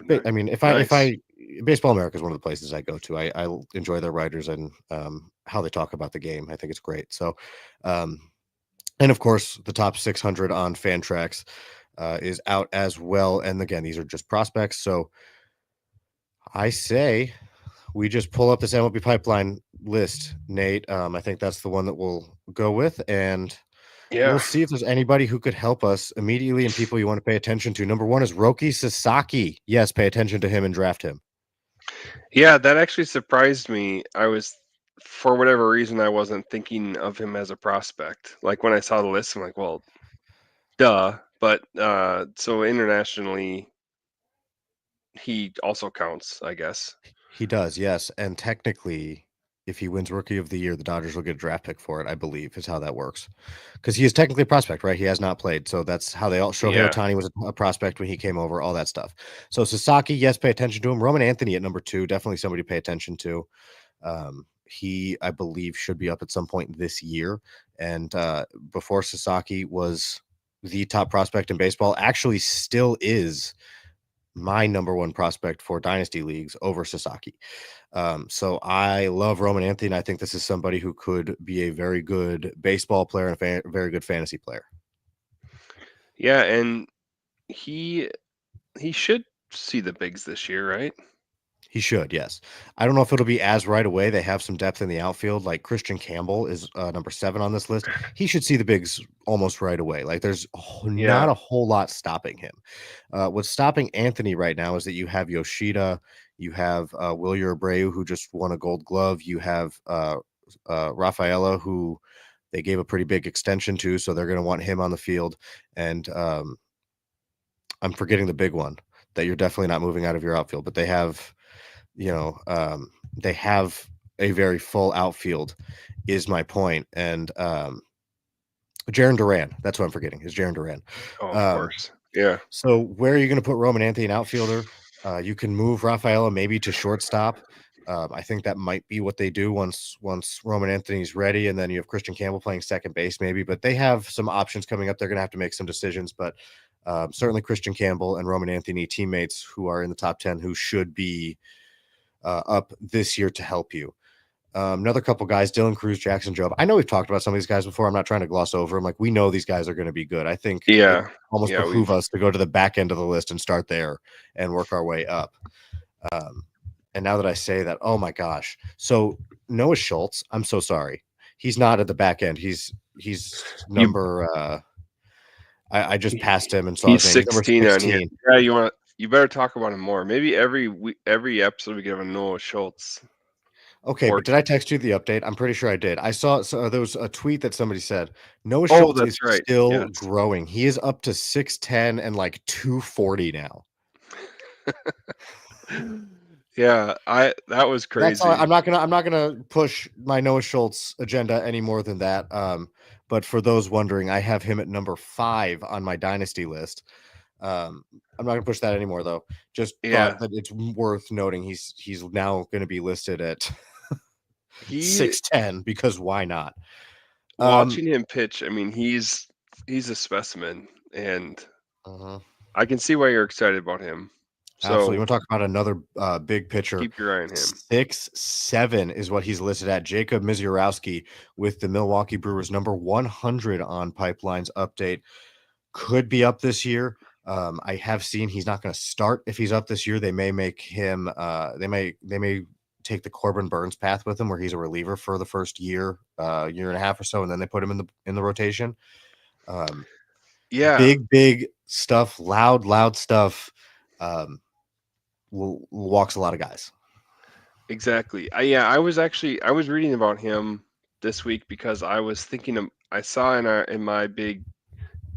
Ooh, I mean, if nice. I Baseball America is one of the places I go to. I enjoy their writers and how they talk about the game. I think it's great. So, um, and of course, the top 600 on Fantrax is out as well. And again, these are just prospects. So I say we just pull up this MLB pipeline list, Nate. I think that's the one that we'll go with, and we'll Yeah. see if there's anybody who could help us immediately and people you want to pay attention to. Number one is Roki Sasaki. Yes, pay attention to him and draft him. Yeah, that actually surprised me. For whatever reason, I wasn't thinking of him as a prospect. Like when I saw the list, I'm like, well, duh. But so internationally, he also counts, I guess. He does, yes. And technically, if he wins Rookie of the Year, the Dodgers will get a draft pick for it, I believe, is how that works. Because he is technically a prospect, right? He has not played. So that's how they all Shohei Yeah. Ohtani was a prospect when he came over, all that stuff. So Sasaki, yes, pay attention to him. Roman Anthony at number two, definitely somebody to pay attention to. He, I believe, should be up at some point this year. And before Sasaki was the top prospect in baseball, actually still is my number one prospect for dynasty leagues over Sasaki. So I love Roman Anthony. And I think this is somebody who could be a very good baseball player and a very good fantasy player. Yeah, and he he should see the bigs this year, right? He should, yes. I don't know if it'll be as right away. They have some depth in the outfield. Like Christian Campbell is number 7 on this list. He should see the bigs almost right away. Like there's not Yeah. a whole lot stopping him. What's stopping Anthony right now is that you have Yoshida, you have Wilyer Abreu, who just won a Gold Glove. You have Rafaela, who they gave a pretty big extension to, so they're going to want him on the field. And I'm forgetting the big one that you're definitely not moving out of your outfield, but they have, you know, they have a very full outfield, is my point. And Jaron Duran, that's what I'm forgetting, is Jaron Duran. Oh, of Um, course. Yeah. so where are you going to put Roman Anthony, an outfielder? You can move Rafaela maybe to shortstop. I think that might be what they do once Roman Anthony's ready, and then you have Christian Campbell playing second base, maybe. But they have some options coming up. They're going to have to make some decisions, but certainly Christian Campbell and Roman Anthony, teammates who are in the top 10, who should be up this year to help you. Another couple guys, Dylan Cruz, Jackson Jobe. I know we've talked about some of these guys before. I'm not trying to gloss over them. Like, we know these guys are going to be good. I think it Yeah. almost Yeah, behoove us to go to the back end of the list and start there and work our way up. And now that I say that, oh my gosh. So Noah Schultz, I'm so sorry. He's not at the back end. He's you number I just passed him and saw he's his name. He's number 16 on here. 16. Yeah, you better talk about him more. Maybe every episode we give a Noah Schultz. Okay, Or but did I text you the update? I'm pretty sure I did. I saw there was a tweet that somebody said Noah oh, Schultz is that's right. still Yes. growing. He is up to 6'10" and like 240 now. Yeah, that was That's all. crazy. I'm not gonna push my Noah Schultz agenda any more than that. But for those wondering, I have him at number 5 on my dynasty list. I'm not gonna push that anymore though. Just Yeah. thought that it's worth noting he's now going to be listed at He 6'10" because why not? Um, Watching him pitch, I mean, he's a specimen, and uh I can see why you're excited about him. Absolutely. You So want to talk about another big pitcher? keep your eye on him. 6'7" is what he's listed at. Jacob Misiorowski with the Milwaukee Brewers, number 100 on Pipeline's update. Could be up this year. I have seen he's not going to start. If he's up this year, they may make him. They may take the Corbin Burns path with him, where he's a reliever for the first year, year and a half or so, and then they put him in the rotation. Um, Yeah, big stuff, loud stuff. Um, walks a lot of guys. exactly. I was reading about him this week because I was thinking I saw in my big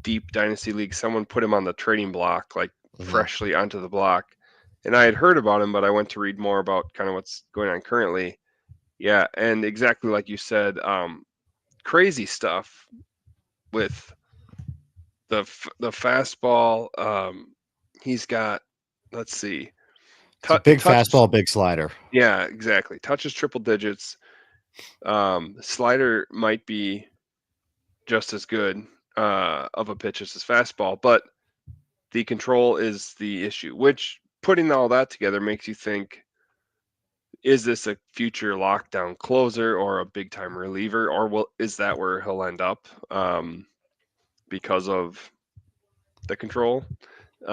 deep dynasty league someone put him on the trading block, like Mhm. freshly onto the block. And I had heard about him, but I went to read more about kind of what's going on currently. Yeah, and exactly like you said, crazy stuff with the fastball. He's got, let's see, It's a big touches. fastball, big slider. Yeah, exactly. Touches triple digits. Slider might be just as good of a pitch as his fastball, but the control is the issue. Which, putting all that together, makes you think: is this a future lockdown closer or a big time reliever, or is that where he'll end up because of the control? He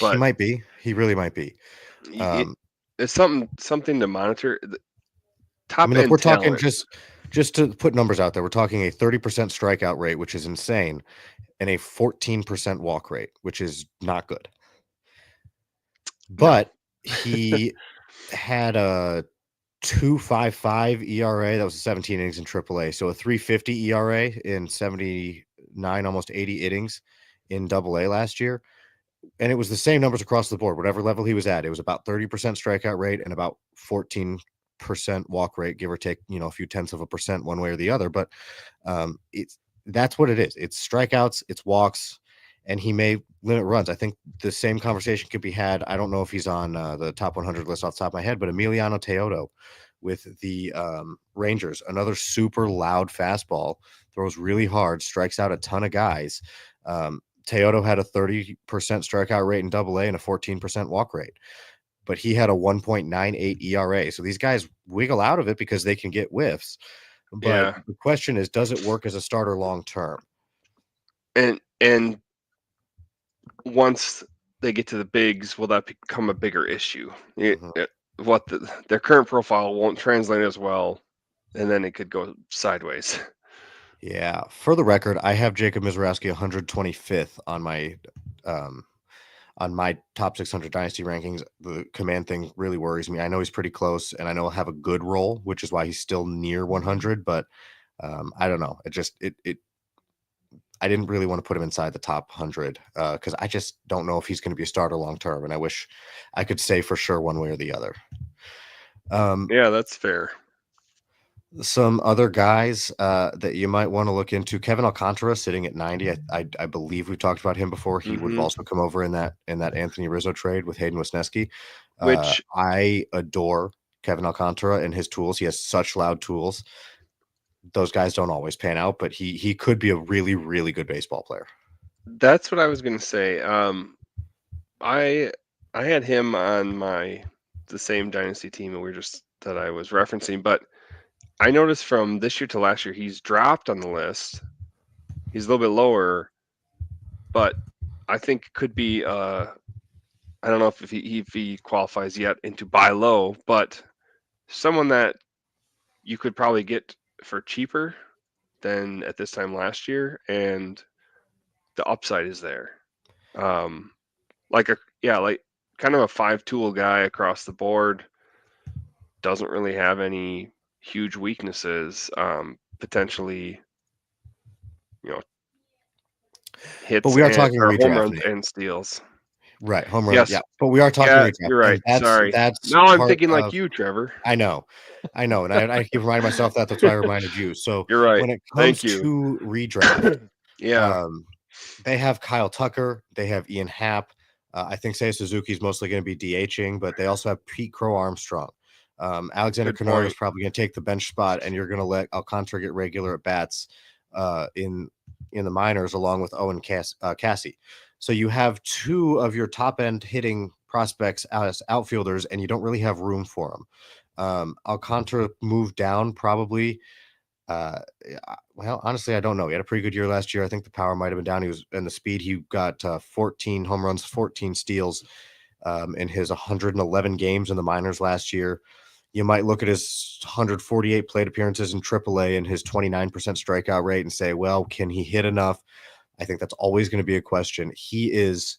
But might be. He really might be. it, Um, it's something to monitor. I Top mean, look, end we're talking talent. just to put numbers out there. We're talking a 30% strikeout rate, which is insane, and a 14% walk rate, which is not good. No. But he had a 2.55 ERA. That was 17 innings in AAA. So a 3.50 ERA in 79, almost 80 innings in AA last year. And it was the same numbers across the board, whatever level he was at. It was about 30% strikeout rate and about 14% walk rate, give or take, a few tenths of a percent one way or the other. But it's that's what it is. It's strikeouts, it's walks, and he may limit runs. I think the same conversation could be had. I don't know if he's on the top 100 list off the top of my head, but Emiliano Teodo with the Rangers, another super loud fastball, throws really hard, strikes out a ton of guys. Teodo had a 30% strikeout rate in AA and a 14% walk rate, but he had a 1.98 ERA. So these guys wiggle out of it because they can get whiffs. But Yeah. the question is, does it work as a starter long term? And once they get to the bigs, will that become a bigger issue? Mhm. What their current profile won't translate as well, and then it could go sideways. Yeah. For the record, I have Jacob Mizorowski 125th um, on my top 600 dynasty rankings. The command thing really worries me. I know he's pretty close, and I know he'll have a good role, which is why he's still near 100. But I don't know. It I didn't really want to put him inside the top 100 because I just don't know if he's going to be a starter long term, and I wish I could say for sure one way or the other. Yeah, that's fair. Some other guys that you might want to look into: Kevin Alcantara sitting at 90. I believe we've talked about him before. He would have Hmm. also come over in that Anthony Rizzo trade with Hayden Wesneski. Which I adore Kevin Alcantara and his tools. He has such loud tools. Those guys don't always pan out, but he could be a really, really good baseball player. that's what I was gonna say. I I had him on the same dynasty team that I was referencing, but I noticed from this year to last year he's dropped on the list. He's a little bit lower, but I think could be I don't know if he qualifies yet into buy low, but someone that you could probably get for cheaper than at this time last year, and the upside is there. Um, like kind of a five tool guy across the board. Doesn't really have any huge weaknesses. Potentially, you know, But hits we are and talking or home redraft, runs Nate. and steals. Right, home run, Yes, yeah. But we are talking yeah, redraft, you're right. and that's Sorry. that's Now I'm part thinking like of. you, Trevor. I know, and I keep reminding myself that. That's why I reminded you. So You're right. when it Thank comes you. to redraft, Yeah, um, they have Kyle Tucker, they have Ian Happ. I think Seiya Suzuki is mostly going to be DHing, but they also have Pete Crow Armstrong. Alexander good Cano is point. probably going to take the bench spot, and you're going to let Alcantara get regular at bats in the minors, along with Owen Cassie. So you have two of your top end hitting prospects as outfielders, and you don't really have room for them. Alcantara moved down probably. Well, honestly, I don't know. He had a pretty good year last year. I think the power might have been down. He was in the speed. He got 14 home runs, 14 steals in his 111 games in the minors last year. You might look at his 148 plate appearances in AAA and his 29% strikeout rate and say, well, can he hit enough? I think that's always going to be a question. He is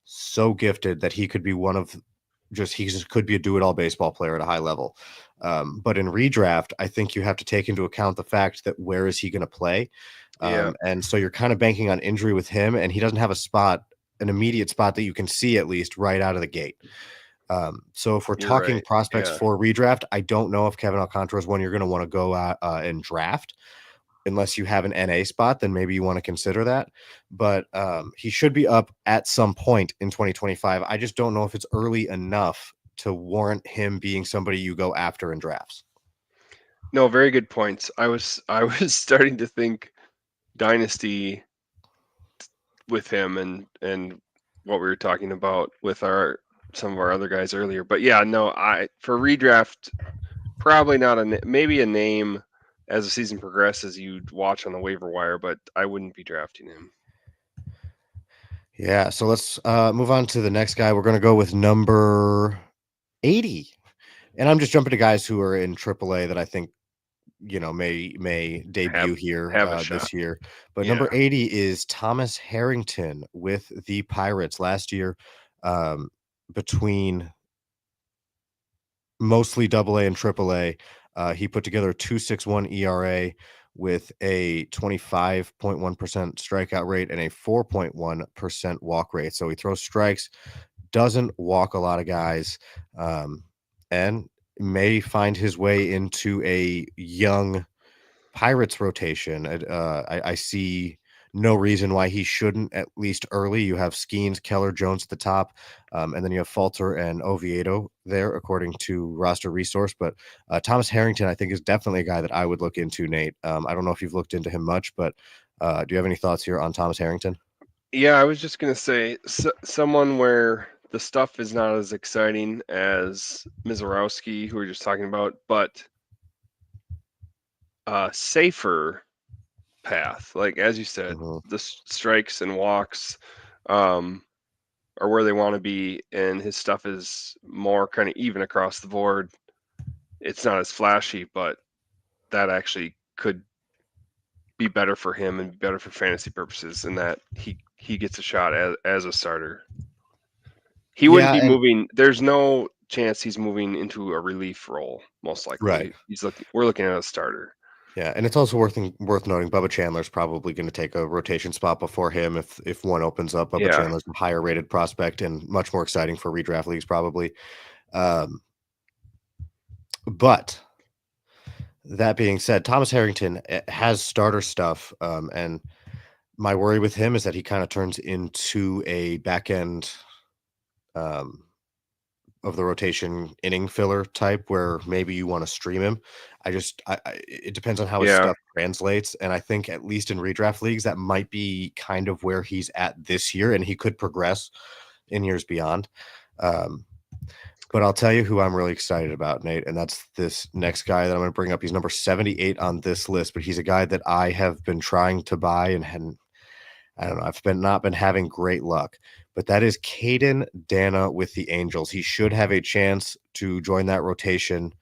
so gifted that he could be he just could be a do-it-all baseball player at a high level. But in redraft, I think you have to take into account the fact that where is he going to play? Yeah, And so you're kind of banking on injury with him, and he doesn't have an immediate spot that you can see at least right out of the gate. So if we're you're talking right. prospects Yeah. for redraft, I don't know if Kevin Alcantara is one you're going to want to go and draft unless you have an NA spot, then maybe you want to consider that. But he should be up at some point in 2025. I just don't know if it's early enough to warrant him being somebody you go after in drafts. No, very good points. I was starting to think dynasty with him and what we were talking about with our some of our other guys earlier. But yeah, no, I for redraft probably not maybe a name as the season progresses you'd watch on the waiver wire, but I wouldn't be drafting him. Yeah, so let's move on to the next guy. We're going to go with number 80. And I'm just jumping to guys who are in AAA that I think may Have debut here have a shot. this year. But Yeah. number 80 is Thomas Harrington with the Pirates last year. Um, between mostly double A and triple A, he put together a 2.61 ERA with a 25.1% strikeout rate and a 4.1% walk rate. So he throws strikes, doesn't walk a lot of guys, and may find his way into a young Pirates rotation. I see no reason why he shouldn't, at least early. You have Skeens, Keller, Jones at the top, and then you have Falter and Oviedo there, according to roster resource. But Thomas Harrington, I think, is definitely a guy that I would look into, Nate. I don't know if you've looked into him much, but do you have any thoughts here on Thomas Harrington? Yeah, I was just gonna say someone where the stuff is not as exciting as Mizorowski, who we are just talking about, but safer path. Like as you said, Hmm. the strikes and walks um, are where they want to be, and his stuff is more kind of even across the board. It's not as flashy, but that actually could be better for him and better for fantasy purposes, in that he gets a shot as a starter. He wouldn't Yeah, be and moving. There's no chance he's moving into a relief role. Most right. likely, we're looking at a starter. Yeah, and it's also worth noting Bubba Chandler's probably gonna take a rotation spot before him if one opens up. Bubba Yeah, Chandler's a higher rated prospect and much more exciting for redraft leagues probably. Um, but that being said, Thomas Harrington has starter stuff, and my worry with him is that he kinda turns into a back end, um of the rotation inning filler type where maybe you wanna stream him. I it depends on how his yeah, stuff translates, and I think at least in redraft leagues, that might be kind of where he's at this year, and he could progress in years beyond. Um, but I'll tell you who I'm really excited about, Nate, and that's this next guy that I'm gonna bring up. He's number 78 on this list, but he's a guy that I have been trying to buy and hadn't I don't know, I've been not been having great luck, but that is Caden Dana with the Angels. He should have a chance to join that rotation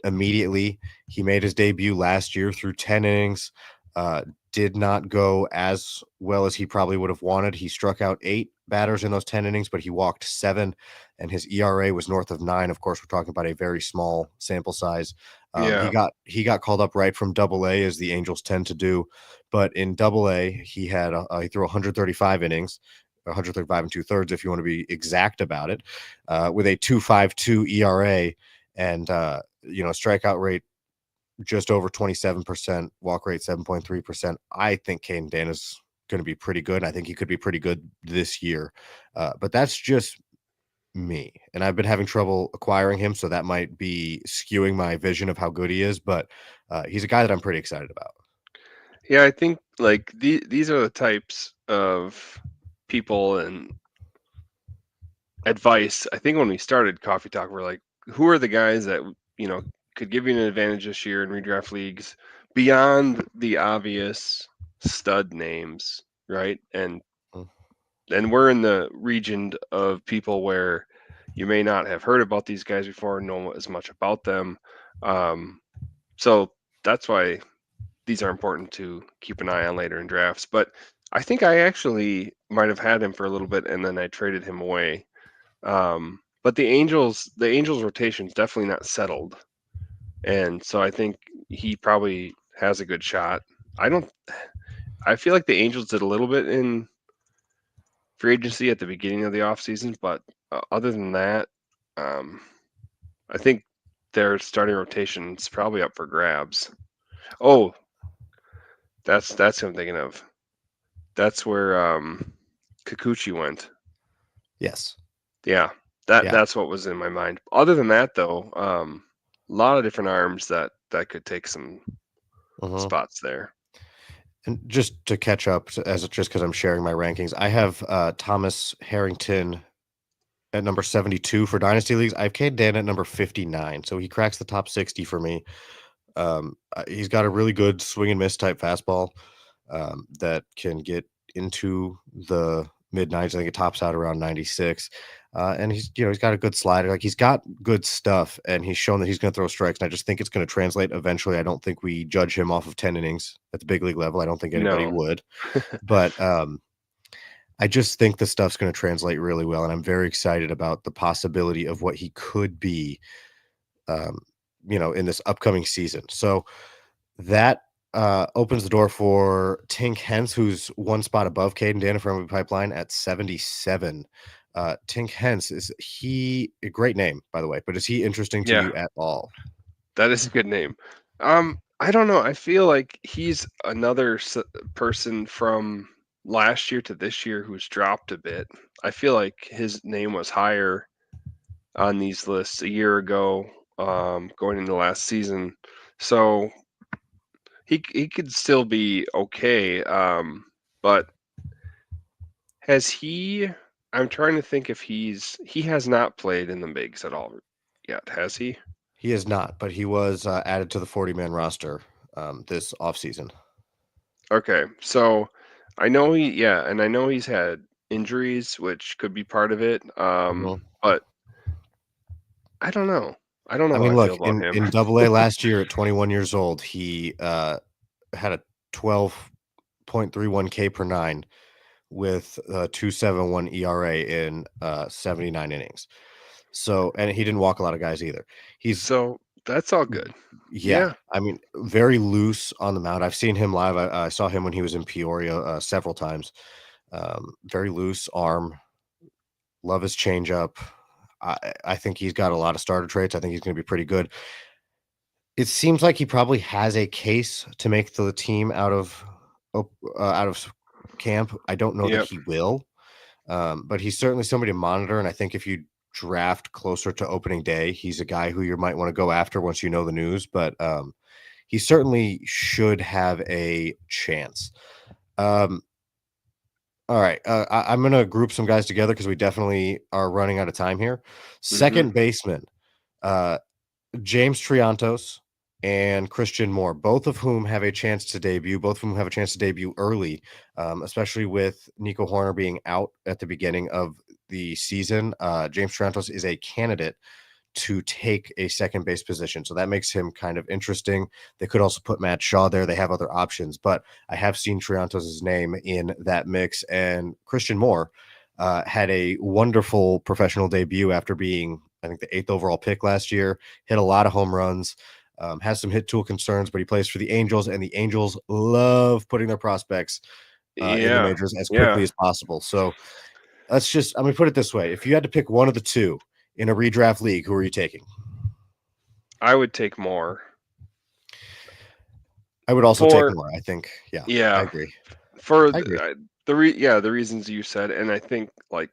immediately. He made his debut last year through 10 innings. Uh, did not go as well as he probably would have wanted. He struck out 8 batters in those 10 innings, but he walked 7, and his ERA was north of 9. Of course, we're talking about a very small sample size. yeah, He got called up right from Double A, as the Angels tend to do, but in Double A, he threw 135 innings, 135 and 2/3, if you want to be exact about it, with a 2.52 ERA and strikeout rate just over 27%, walk rate 7.3%. I think Kane Dana's going to be pretty good. I think he could be pretty good this year. But that's just me. And I've been having trouble acquiring him. So that might be skewing my vision of how good he is. But he's a guy that I'm pretty excited about. yeah. I think like these are the types of people and advice. I think when we started Coffee Talk, we're like, who are the guys that could give you an advantage this year in redraft leagues beyond the obvious stud names, right? Mm. And we're in the region of people where you may not have heard about these guys before, know as much about them. Um, so that's why these are important to keep an eye on later in drafts. But I think I actually might have had him for a little bit and then I traded him away. But the Angels rotation is definitely not settled, and so I think he probably has a good shot. I don't. I feel like the Angels did a little bit in free agency at the beginning of the offseason, but other than that, um, I think their starting rotation is probably up for grabs. Oh, that's who I'm thinking of. That's where Kikuchi went. Yes. Yeah, that Yeah. that's what was in my mind. Other than that, though, a lot of different arms that could take some Mhm. spots there. And just to catch up, as just because I'm sharing my rankings, I have Thomas Harrington at number 72 for dynasty leagues. I have Cade Dan at number 59, so he cracks the top 60 for me. He's got a really good swing and miss type fastball that can get into the mid 90s. I think it tops out around 96. And he's got a good slider. Like he's got good stuff, and he's shown that he's going to throw strikes. And I just think it's going to translate eventually. I don't think we judge him off of 10 innings at the big league level. I don't think anybody No. would, but I just think the stuff's going to translate really well, and I'm very excited about the possibility of what he could be, um, in this upcoming season. So that opens the door for Tink Hens, who's one spot above Caden Dana from Pipeline at 77. Tink Hens, is he a great name, by the way, but is he interesting to Yeah, you at all? that is a good name. I don't know. I feel like he's another person from last year to this year who's dropped a bit. I feel like his name was higher on these lists a year ago, going into last season. So he could still be okay. But has he? I'm trying to think if he has not played in the bigs at all yet, has he? He is not, but he was added to the 40-man roster this offseason. Okay, so I know he's had injuries, which could be part of it. Mhm. But I don't know. I don't know I how mean, I feel look, about in him. in Double A last year at 21 years old, he had a 12.31 K per nine with a 2.71 ERA in 79 innings. So, and he didn't walk a lot of guys either. He's So That's all good. Yeah, Yeah. I mean, very loose on the mound. I've seen him live. I saw him when he was in Peoria several times. Very loose arm. Love his changeup. I think he's got a lot of starter traits. I think he's going to be pretty good. It seems like he probably has a case to make the team out of camp. I don't know that Yep. he will, but he's certainly somebody to monitor. And I think if you draft closer to opening day, he's a guy who you might want to go after once you know the news. But he certainly should have a chance. Um, all right, I'm going to group some guys together because we definitely are running out of time here. Mhm. Second baseman. Uh, James Triantos and Christian Moore, both of whom have a chance to debut, both of whom have a chance to debut early, especially with Nico Horner being out at the beginning of the season. James Triantos is a candidate to take a second base position. So that makes him kind of interesting. They could also put Matt Shaw there. They have other options, but I have seen Triantos' name in that mix. And Christian Moore had a wonderful professional debut after being, I think, the 8th overall pick last year, hit a lot of home runs, has some hit tool concerns, but he plays for the Angels, and the Angels love putting their prospects in the Yeah. majors as quickly Yeah. as possible. So I'm going to put it this way. If you had to pick one of the two in a redraft league, who are you taking? I would take more. I would also take For more, I think. Yeah, I yeah, agree. for I agree. the reasons you said, and I think, like,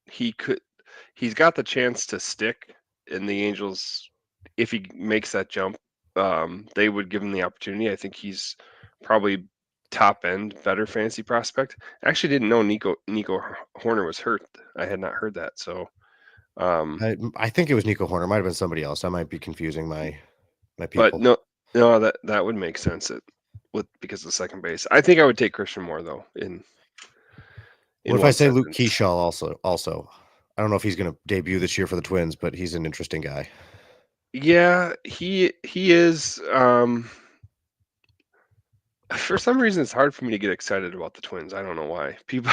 he could he's got the chance to stick in the Angels if he makes that jump. They would give him the opportunity. I think he's probably top end, better fantasy prospect. I actually didn't know Nico Horner was hurt. I had not heard that. So, um, I think it was Nico Horner. Might have been somebody else. I might be confusing my but people. no, that would make sense. With because of second base, I think I would take Christian Moore though What in if I one say Luke sentence. Keyshaw also? I don't know if he's gonna debut this year for the Twins, but he's an interesting guy. Yeah, he is. For some reason, it's hard for me to get excited about the Twins. I don't know why. People,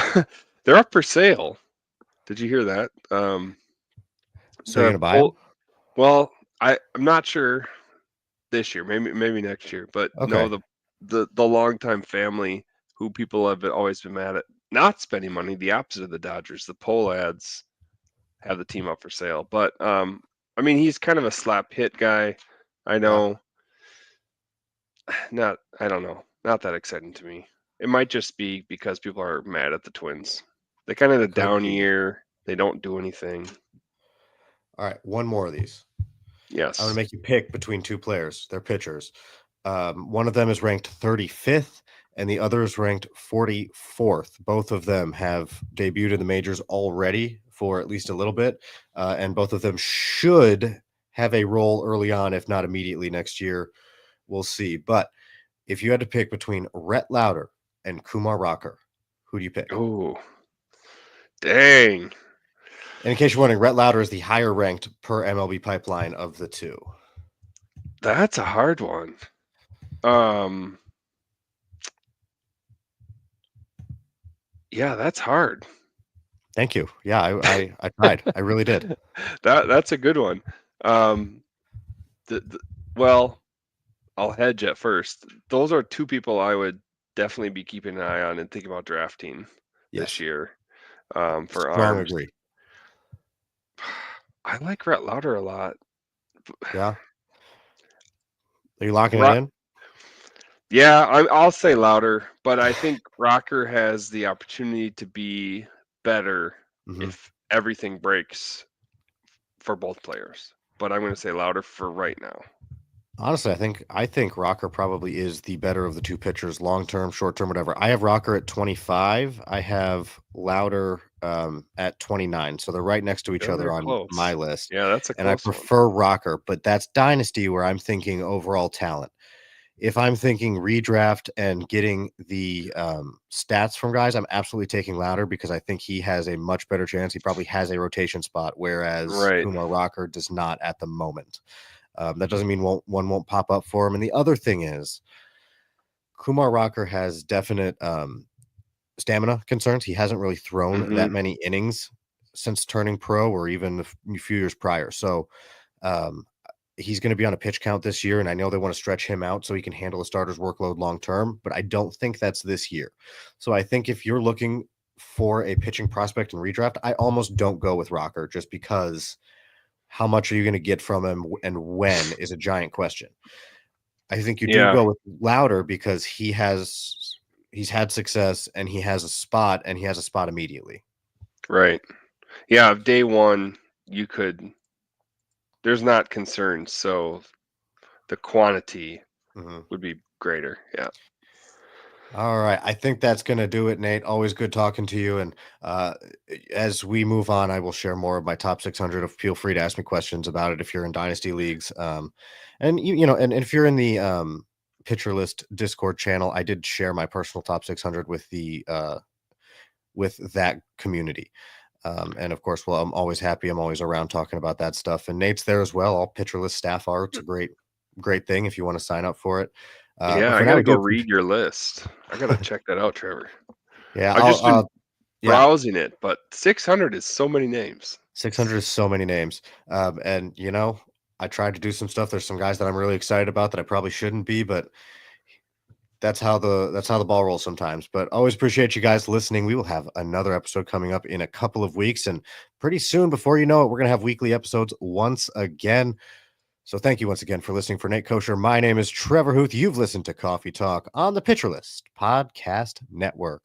they're up for sale. Did you hear that? So you're The gonna buy him? poll. Well, I'm not sure this year. Maybe next year. But no, Okay. the longtime family who people have always been mad at not spending money. The opposite of the Dodgers. The poll ads have the team up for sale. But I mean, he's kind of a slap hit guy. I Yeah. know. Not. I don't know. Not that exciting to me. It might just be because people are mad at the Twins. They kind of the Could down be. year. They don't do anything. All right, one more of these. I'm gonna Yes. make you pick between two players. They're pitchers. One of them is ranked 35th, and the other is ranked 44th. Both of them have debuted in the majors already for at least a little bit, and both of them should have a role early on, if not immediately next year. We'll see. But if you had to pick between Rhett Lauder and Kumar Rocker, who do you pick? Oh, dang. And in case you're wondering, Rhett Lauder is the higher ranked per MLB pipeline of the two. That's a hard one. Um, yeah, that's hard. Thank you. Yeah, I tried. I really did. That's a good one. Um, the well, I'll hedge at first. Those are two people I would definitely be keeping an eye on and thinking about drafting this Yes. year. For Strong arms, agree. I like Rhett Lauder a lot. Yeah. Are you locking it Rock, in? yeah, I'll say Lauder, but I think Rocker has the opportunity to be better Mhm. if everything breaks for both players. But I'm going to say Lauder for right now. Honestly, I think Rocker probably is the better of the two pitchers, long term, short term, whatever. I have Rocker at 25. I have Lauder at 29. So they're right next to each Yeah, other they're on my close. list. Yeah, that's a And I close one. prefer Rocker, but that's dynasty where I'm thinking overall talent. If I'm thinking redraft and getting the stats from guys, I'm absolutely taking Lauder because I think he has a much better chance. He probably has a rotation spot, whereas Right. Kumar Rocker does not at the moment. That doesn't mean one won't pop up for him. And the other thing is, Kumar Rocker has definite stamina concerns. He hasn't really thrown Hmm. that many innings since turning pro, or even a few years prior. So um, he's going to be on a pitch count this year, and I know they want to stretch him out so he can handle a starter's workload long term, but I don't think that's this year. So I think if you're looking for a pitching prospect in redraft, I almost don't go with Rocker just because how much are you going to get from him and when is a giant question. I think you do Yeah, go with Louder because he's had success and he has a spot immediately. right. Yeah, day one, you could. There's not concerns, so the quantity Mhm. would be greater. Yeah. All right. I think that's going to do it, Nate. Always good talking to you. And as we move on, I will share more of my top 600. Feel free to ask me questions about it if you're in dynasty leagues. And and if you're in the pitcher list Discord channel, I did share my personal top 600 with with that community. And of course, well, I'm always happy. I'm always around talking about that stuff. And Nate's there as well. All pitcher list staff are. It's a great thing if you want to sign up for it. Yeah, But I for now, gotta I go do. read your list. I gotta check that out, Trevor. Yeah, I've just been yeah, browsing it, but 600 is so many names. 600 is so many names. And I tried to do some stuff. There's some guys that I'm really excited about that I probably shouldn't be, but that's how the ball rolls sometimes. But always appreciate you guys listening. We will have another episode coming up in a couple of weeks, and pretty soon, before you know it, we're gonna have weekly episodes once again. So thank you once again for listening. For Nate Kosher, my name is Trevor Hooth. You've listened to Coffee Talk on the Pitcher List Podcast Network.